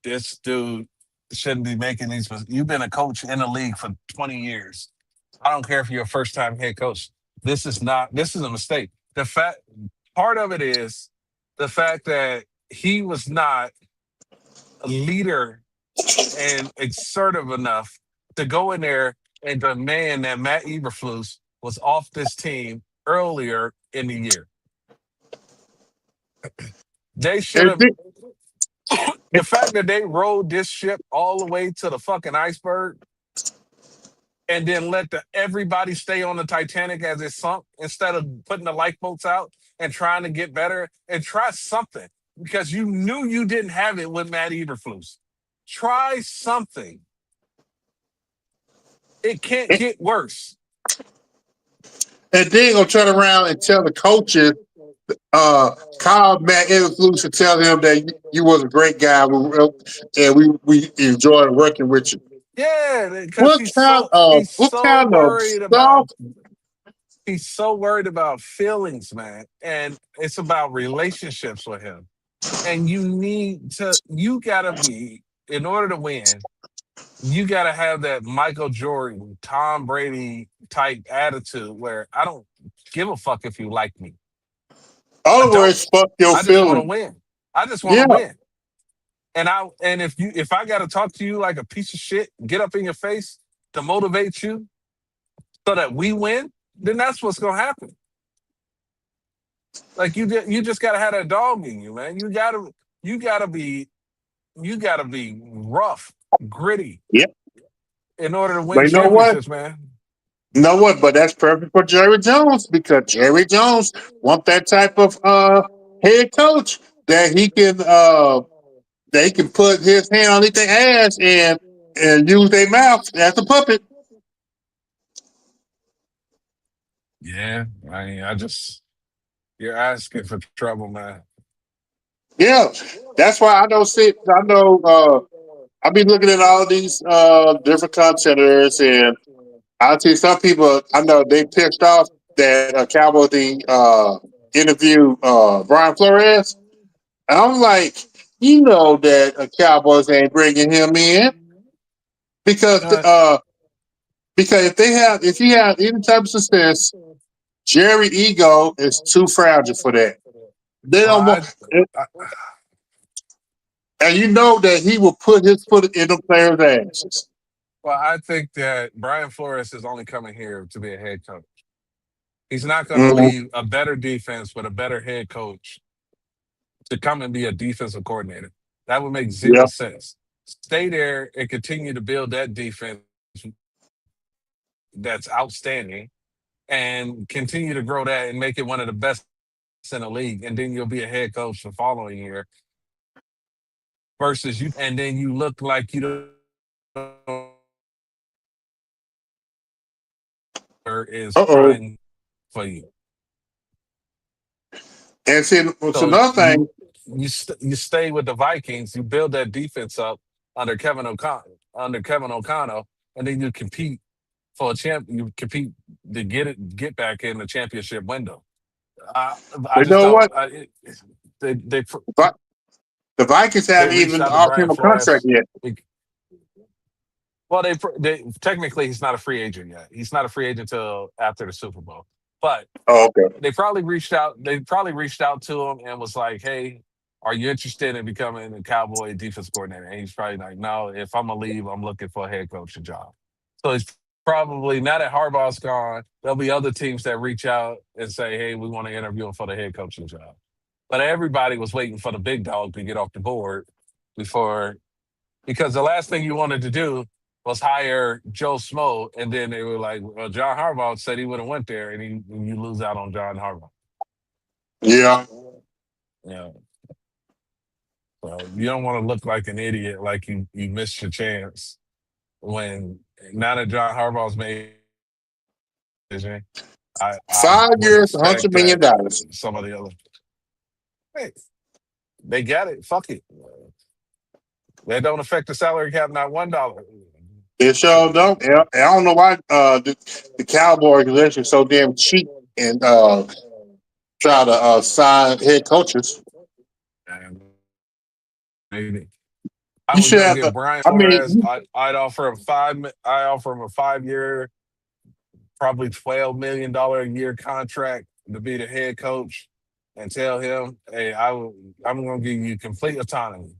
this dude shouldn't be making these. You've been a coach in the league for 20 years. I don't care if you're a first time head coach. This is a mistake. Part of it is the fact that he was not a leader and assertive enough to go in there and demand that Matt Eberflus was off this team earlier in the year. They should And have. The fact that they rode this ship all the way to the fucking iceberg and then let everybody stay on the Titanic as it sunk instead of putting the lifeboats out and trying to get better and try something because you knew you didn't have it with Matt Eberflus. Try something. It can't get worse. and then gonna turn around and tell the coaches, call Matt Eberflus and tell him that you was a great guy, and we enjoyed working with you. Yeah, because he's What so kind of worried stuff? about he's so worried about feelings, man. And it's about relationships with him. And you gotta be, in order to win, you gotta have that Michael Jordan, Tom Brady type attitude where I don't give a fuck if you like me. I Other don't. words, fuck your I just want to feelings. win. I just want Yeah, to win. And if I gotta talk to you like a piece of shit, get up in your face to motivate you so that we win, then that's what's gonna happen. Like you just gotta have that dog in you, man. You gotta be rough, gritty yeah. in order to But win you know what? championships, man. You know what? But that's perfect for Jerry Jones because Jerry Jones want that type of head coach that they can put his hand underneath their ass and use their mouth as a puppet. Yeah, you're asking for trouble, man. Yeah, that's why I know. I've been looking at all these different contenders, and I see some people. I know they pissed off that Cowboys interview Brian Flores. And I'm like, you know that Cowboys ain't bringing him in because Uh, if he has any type of success, Jerry ego is too fragile for that. They well, don't want, I and you know that he will put his foot in the players' asses. I think that Brian Flores is only coming here to be a head coach. He's not going to Mhm. leave a better defense with a better head coach to come and be a defensive coordinator. That would make zero Yeah. sense. Stay there and continue to build that defense that's outstanding and continue to grow that and make it one of the best in the league. And then you'll be a head coach the following year versus you. And then you look like you don't is Uh oh. trying for you. And see, it's So another thing. you stay with the Vikings. You build that defense up under Kevin O'Connell, and then you compete for a champ. You compete to get back in the championship window. I You just know don't. what? They Vi- The Vikings they haven't reached even out to offered Brian him a contract Flores. yet. Well, they technically he's not a free agent yet. He's not a free agent until after the Super Bowl. But Oh, okay. they probably reached out. They probably reached out to him and was like, "Hey, are you interested in becoming a Cowboy defense coordinator?" And he's probably like, "No, if I'm gonna leave, I'm looking for a head coaching job." So he's probably now that Harbaugh's gone, there'll be other teams that reach out and say, "Hey, we want to interview him for the head coaching job." But everybody was waiting for the big dog to get off the board because the last thing you wanted to do was hire Joe Smo, and then they were like, "Well, John Harbaugh said he would have went there," and you lose out on John Harbaugh. Yeah. Yeah, so you don't want to look like an idiot, like you missed your chance when now that John Harbaugh's made a decision. I 5 would years, expect that $100 million. some of the other hey, they got it. Fuck it. That don't affect the salary cap, not $1. It sure don't. Yeah. I don't know why the Cowboy organization is so damn cheap and try to sign head coaches. And maybe I You would should go have get to. Brian I mean, Flores. I'd offer him I offer him a 5-year, probably $12 million a year contract to be the head coach, and tell him, "Hey, I'm going to give you complete autonomy.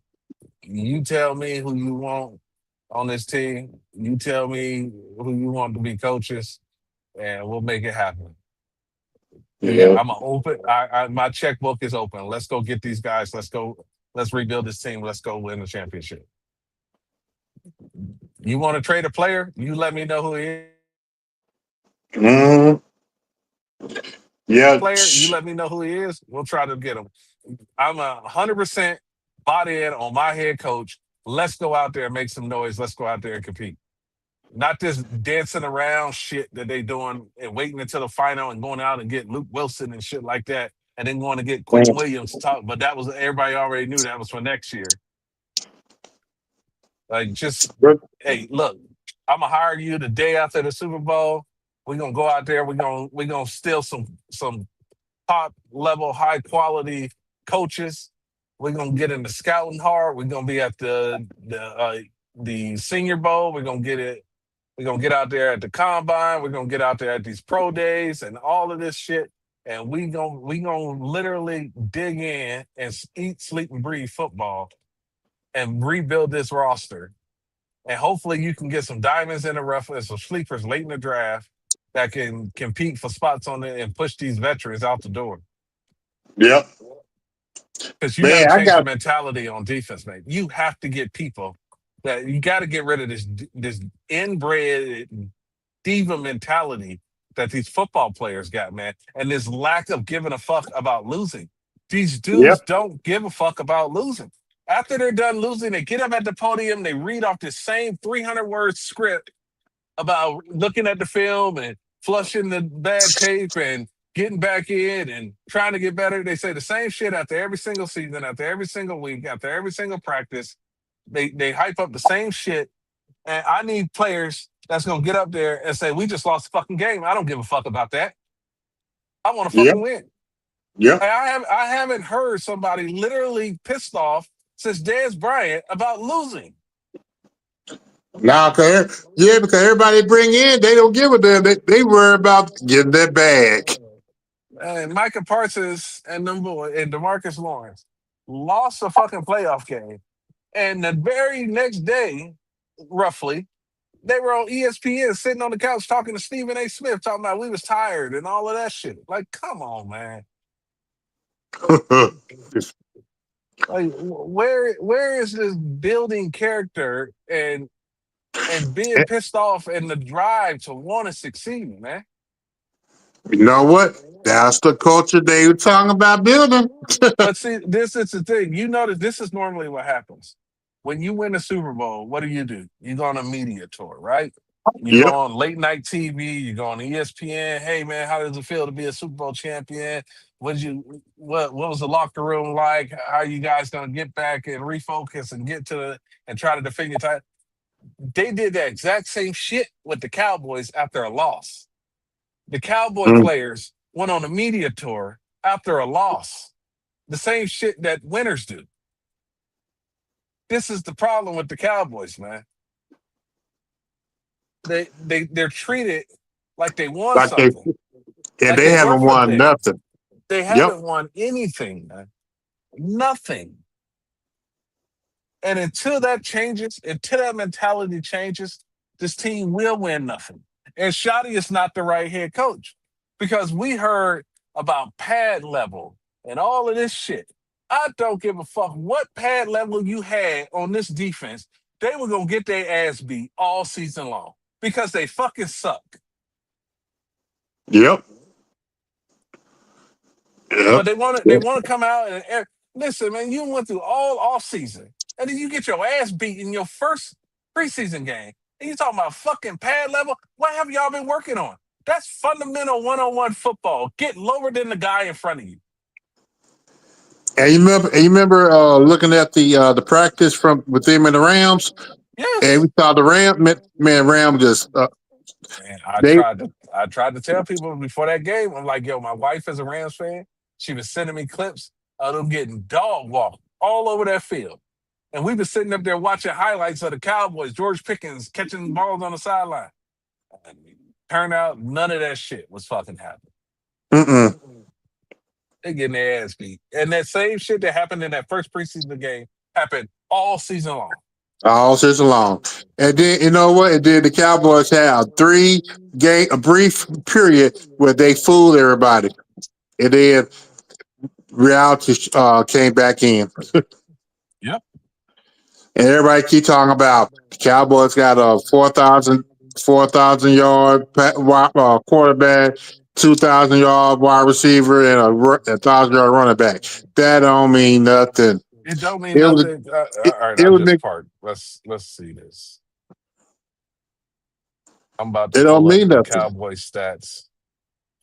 You tell me who you want on this team. You tell me who you want to be coaches, and we'll make it happen." Yeah, yeah. I'm open. My checkbook is open. Let's go get these guys. Let's go. Let's rebuild this team. Let's go win the championship. You want to trade a player? You let me know who he is. Mm, yeah. Player, you let me know who he is. We'll try to get him. I'm 100% bought in on my head coach. Let's go out there and make some noise. Let's go out there and compete. Not this dancing around shit that they doing and waiting until the final and going out and get Luke Wilson and shit like that, and then going to get Quentin Williams to talk. But that was everybody already knew that was for next year. Like, just hey, look, I'm gonna hire you the day after the Super Bowl. We're gonna go out there. We're gonna steal some top level, high quality coaches. We're gonna get in the scouting hard. We're gonna be at the Senior Bowl. We're gonna get it. We're gonna get out there at the combine. We're gonna get out there at these pro days and all of this shit. And we gonna literally dig in and eat, sleep, and breathe football and rebuild this roster. And hopefully you can get some diamonds in the rough and some sleepers late in the draft that can compete for spots on it and push these veterans out the door. Yep. Because you got to Man, I change the got. mentality on defense, man. You have to get people that you got to get rid of this inbred diva mentality that these football players got, man, and this lack of giving a fuck about losing. These dudes Yep. don't give a fuck about losing. After they're done losing, they get up at the podium, they read off the same 300-word script about looking at the film and flushing the bad tape and getting back in and trying to get better. They say the same shit after every single season, after every single week, after every single practice. They hype up the same shit. And I need players that's gonna get up there and say, "We just lost the fucking game. I don't give a fuck about that. I want to Yep. fucking win." Yep. I haven't heard somebody literally pissed off since Dez Bryant about losing. Now, because everybody bring in, they don't give a damn. They worry about getting that bag. And Micah Parsons and DeMarcus Lawrence lost a fucking playoff game. And the very next day, roughly, they were on ESPN sitting on the couch talking to Stephen A. Smith, talking about we was tired and all of that shit. Like, come on, man. Like, where is this building character and being pissed off and the drive to want to succeed, man? You know what? That's the culture they were talking about building. But see, this is the thing. You notice this is normally what happens. When you win a Super Bowl, what do? You go on a media tour, right? You go Yep. on late night TV, you go on ESPN. Hey man, how does it feel to be a Super Bowl champion? What was the locker room like? How are you guys gonna get back and refocus and and try to defend your title? They did that exact same shit with the Cowboys after a loss. The Cowboy Mm. players went on a media tour after a loss. The same shit that winners do. This is the problem with the Cowboys, man. They're treated like they won Like they something, and like they they haven't worth a won thing. nothing. They Yep. haven't won anything, man. Nothing. And until that changes, until that mentality changes, this team will win nothing. And Shotty is not the right head coach because we heard about pad level and all of this shit. I don't give a fuck what pad level you had on this defense. They were going to get their ass beat all season long because they fucking suck. Yep. But Yep. they want to come out and listen, man. You went through all off season, and then you get your ass beat in your first preseason game, and you talking about fucking pad level. What have y'all been working on? That's fundamental one-on-one football. Get lower than the guy in front of you. And you remember looking at the practice from with them and the Rams, and Yes. we saw the Ram just And they I tried to tell people before that game. I'm like, yo, my wife is a Rams fan. She was sending me clips of them getting dog walked all over that field. And we been sitting up there watching highlights of the Cowboys, George Pickens catching balls on the sideline. And turned out none of that shit was fucking happening. mm-mm. They getting their ass beat. And that same shit that happened in that first preseason game happened all season long. All season long. And then you know what? And then the Cowboys had a brief period where they fooled everybody. And then reality came back in. Yep. And everybody keep talking about the Cowboys got a 4,000 yard quarterback, 2,000 yard wide receiver, and a 1,000 yard running back. That don't mean nothing. It don't mean It was nothing. it, All right, it I'll was just park. Let's see this. I'm about to it don't pull up mean the nothing. Cowboy stats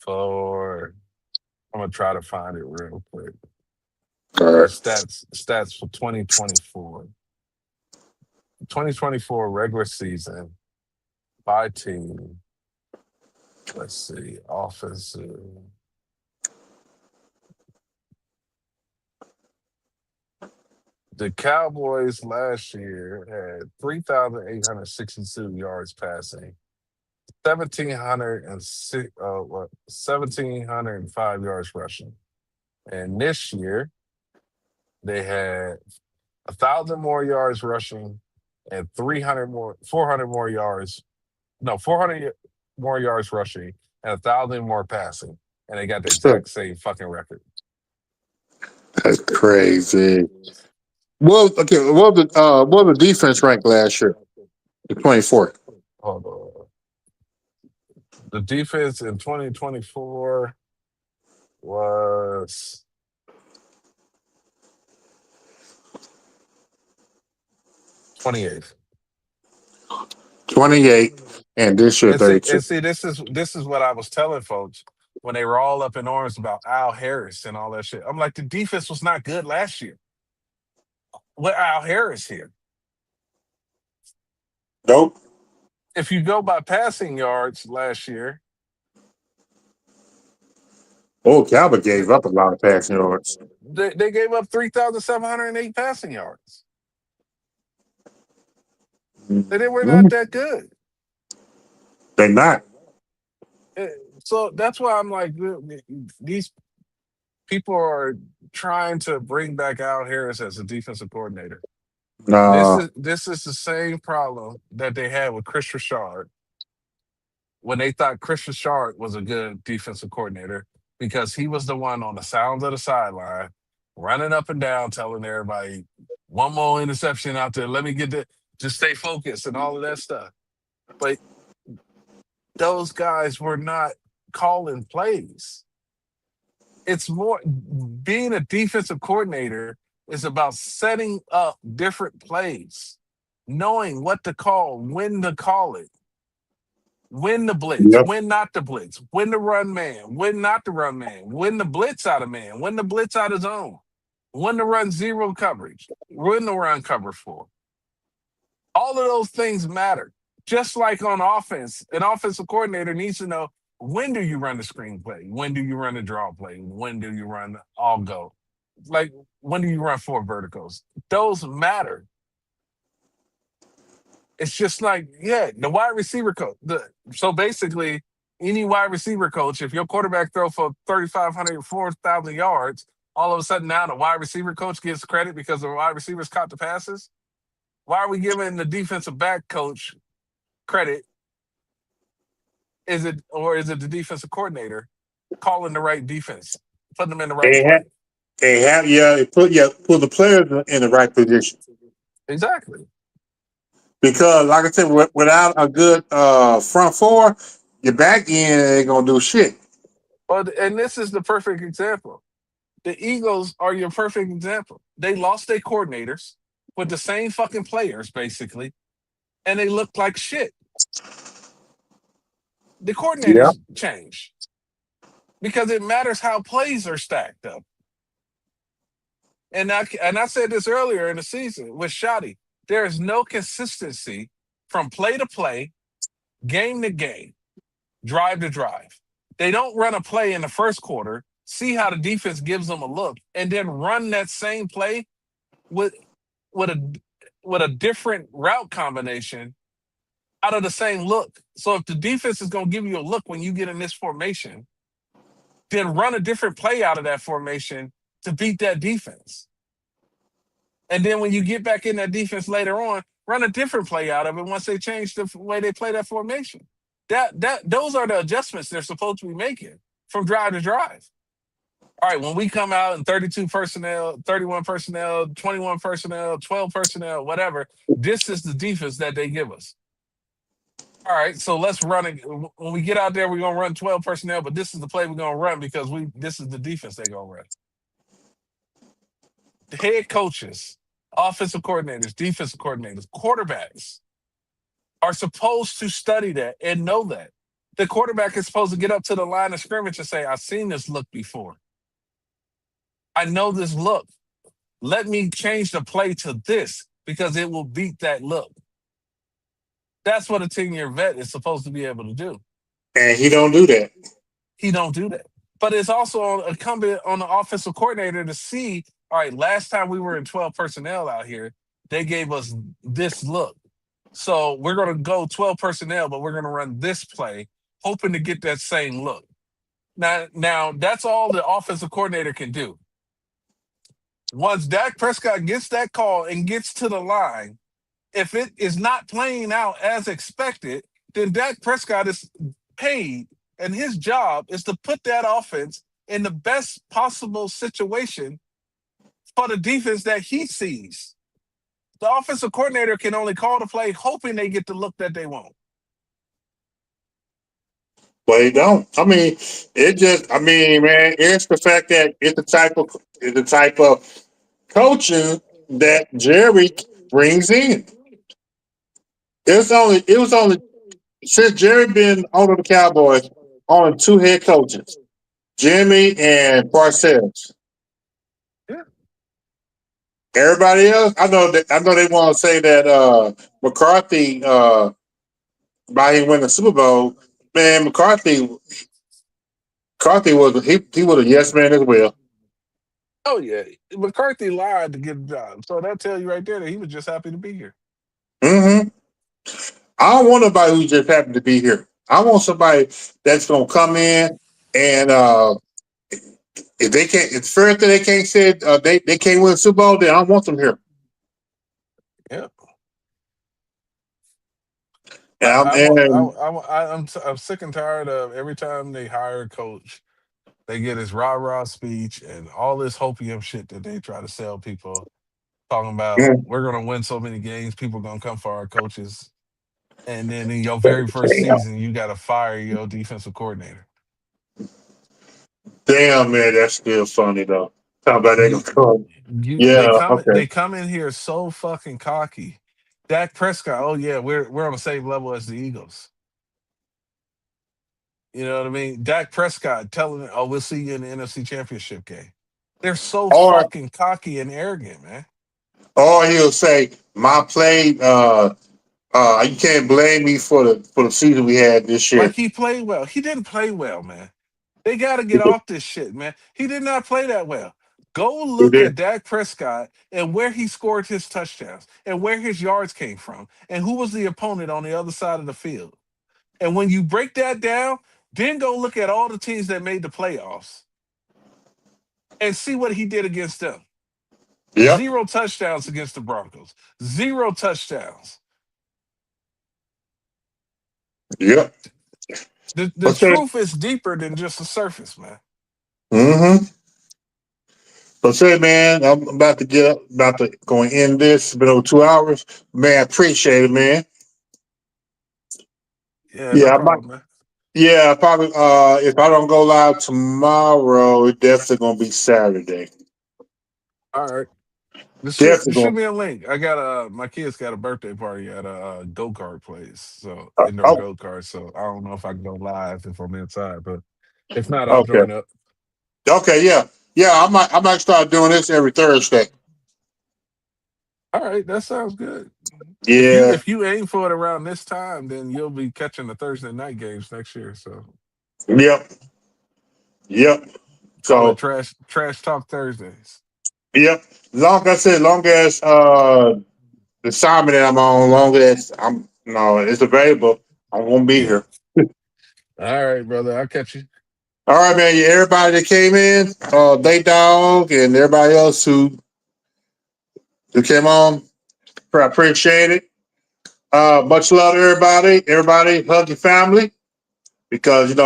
for. I'm gonna try to find it real quick. All The right. stats for 2024. 2024 regular season by team. Let's see, offensive. The Cowboys last year had 3,862 yards passing, 1,705 yards rushing. And this year, they had 1,000 more yards rushing and 400 more yards. No, 400 more yards rushing and 1,000 more passing. And they got the exact same fucking record. That's crazy. Well, okay. What was the defense ranked last year? The 24. Hold on. The defense in 2024 was 28th. 28, and this year And see, 32. this is what I was telling folks when they were all up in arms about Al Harris and all that shit. I'm like, the defense was not good last year. With Al Harris here. Nope. If you go by passing yards last year, Oh, Calvin gave up a lot of passing yards. they gave up 3,708 passing yards. They were not that good. They're not. So that's why I'm like, these people are trying to bring back Al Harris as a defensive coordinator. No. This is the same problem that they had with Chris Richard when they thought Chris Richard was a good defensive coordinator because he was the one on the sounds of the sideline, running up and down, telling everybody, one more interception out there, let me get the just stay focused and all of that stuff. But those guys were not calling plays. It's more being a defensive coordinator is about setting up different plays, knowing what to call, when to call it. Win the blitz, Yep. win not the blitz, win the run man, win not the run man, win the blitz out of man, win the blitz out of zone, win the run zero coverage, win the run cover 4. All of those things matter. Just like on offense, an offensive coordinator needs to know, when do you run the screen play? When do you run the draw play? When do you run all go? Like, when do you run 4 verticals? Those matter. It's just like, yeah, the wide receiver coach. So basically, any wide receiver coach, if your quarterback throw for 3,500, 4,000 yards, all of a sudden now the wide receiver coach gets credit because the wide receivers caught the passes. Why are we giving the defensive back coach credit? Is it the defensive coordinator calling the right defense, putting them in the right They play? have, put the players in the right position. Exactly. Because, like I said, without a good front 4, your back end ain't gonna do shit. And this is the perfect example. The Eagles are your perfect example. They lost their coordinators with the same fucking players, basically, and they looked like shit. The Yeah. coordinators change because it matters how plays are stacked up. And I said this earlier in the season with Shotty. There is no consistency from play to play, game to game, drive to drive. They don't run a play in the first quarter, see how the defense gives them a look, and then run that same play with a different route combination out of the same look. So if the defense is going to give you a look when you get in this formation, then run a different play out of that formation to beat that defense. And then when you get back in that defense later on, run a different play out of it once they change the way they play that formation. Those are the adjustments they're supposed to be making from drive to drive. All right, when we come out in 32 personnel, 31 personnel, 21 personnel, 12 personnel, whatever, this is the defense that they give us. All right, so let's run it. When we get out there, we're going to run 12 personnel, but this is the play we're going to run because this is the defense they're going to run. The head coaches, offensive coordinators, defensive coordinators, quarterbacks are supposed to study that and know that. The quarterback is supposed to get up to the line of scrimmage and say, I've seen this look before. I know this look. Let me change the play to this because it will beat that look. That's what a 10-year vet is supposed to be able to do. And he don't do that. He don't do that. But it's also incumbent on the offensive coordinator to see, all right, last time we were in 12 personnel out here, they gave us this look. So we're going to go 12 personnel, but we're going to run this play, hoping to get that same look. Now that's all the offensive coordinator can do. Once Dak Prescott gets that call and gets to the line, if it is not playing out as expected, then Dak Prescott is paid, and his job is to put that offense in the best possible situation for the defense that he sees. The offensive coordinator can only call the play hoping they get the look that they want. But he don't. I mean, man, it's the fact that it's the type of coaching that Jerry brings in. It was only since Jerry been on the Cowboys, only 2 head coaches, Jimmy and Parcells. Yeah. Everybody else, I know they want to say that McCarthy by him winning the Super Bowl, man, McCarthy was a yes man as well. Oh, yeah. McCarthy lied to get a job. So that tells you right there that he was just happy to be here. Mm-hmm. I don't want nobody who just happened to be here. I want somebody that's gonna come in and if they can't, it's first that they can't say they can't win the Super Bowl, then I don't want them here. Yeah. And I'm sick and tired of every time they hire a coach, they get his rah-rah speech and all this hopium shit that they try to sell people, talking about we're going to win so many games, people going to come for our coaches. And then in your very first season, you got to fire your defensive coordinator. Damn, man, that's still funny though. Talk about they gonna come. They come in here so fucking cocky. Dak Prescott, oh yeah, we're on the same level as the Eagles. You know what I mean? Dak Prescott telling it, "Oh, we'll see you in the NFC Championship game." They're so Or fucking cocky and arrogant, man. he'll say, "My play, you can't blame me for the season we had this year." Like he played well. He didn't play well, man. They got to get off this shit, man. He did not play that well. Go He look did. at Dak Prescott and where he scored his touchdowns and where his yards came from and who was the opponent on the other side of the field. And when you break that down, then go look at all the teams that made the playoffs and see what he did against them. Yep. 0 touchdowns against the Broncos. 0 touchdowns. Yep. The truth is deeper than just the surface, man. Mm-hmm. So say, man, I'm about to go and end this. It's been over 2 hours. Man, I appreciate it, man. Yeah, no Yeah, I might. problem, man. Yeah, probably. If I don't go live tomorrow, it's definitely gonna be Saturday. All right. Just Definitely shoot gonna. me a link. I got my kids got a birthday party at a go-kart place, so Uh, indoor oh, go-kart. So I don't know if I can go live if I'm inside, but if not, I'll okay. join up. Okay. Yeah. Yeah. I might start doing this every Thursday. All right, that sounds good. Yeah. If you aim for it around this time, then you'll be catching the Thursday night games next year. So Yep. Yep. call it So. trash talk Thursdays. Yep. Long as the assignment that I'm on, long as it's available, I'm gonna be Yeah. here. All right, brother. I'll catch you. All right, man. Yeah, everybody that came in, Day Dog and everybody else who came on, I appreciate it. Much love to everybody. Everybody hug your family because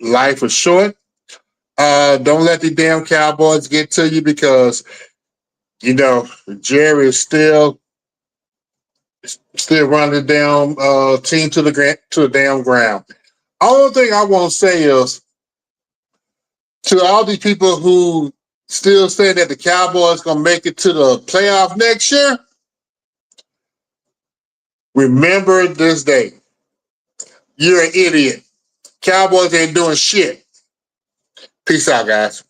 life is short. Don't let the damn Cowboys get to you because Jerry is still running the damn team to the damn ground. Only thing I want to say is to all these people who still say that the Cowboys gonna make it to the playoff next year, remember this day. You're an idiot. Cowboys ain't doing shit. Peace out, guys.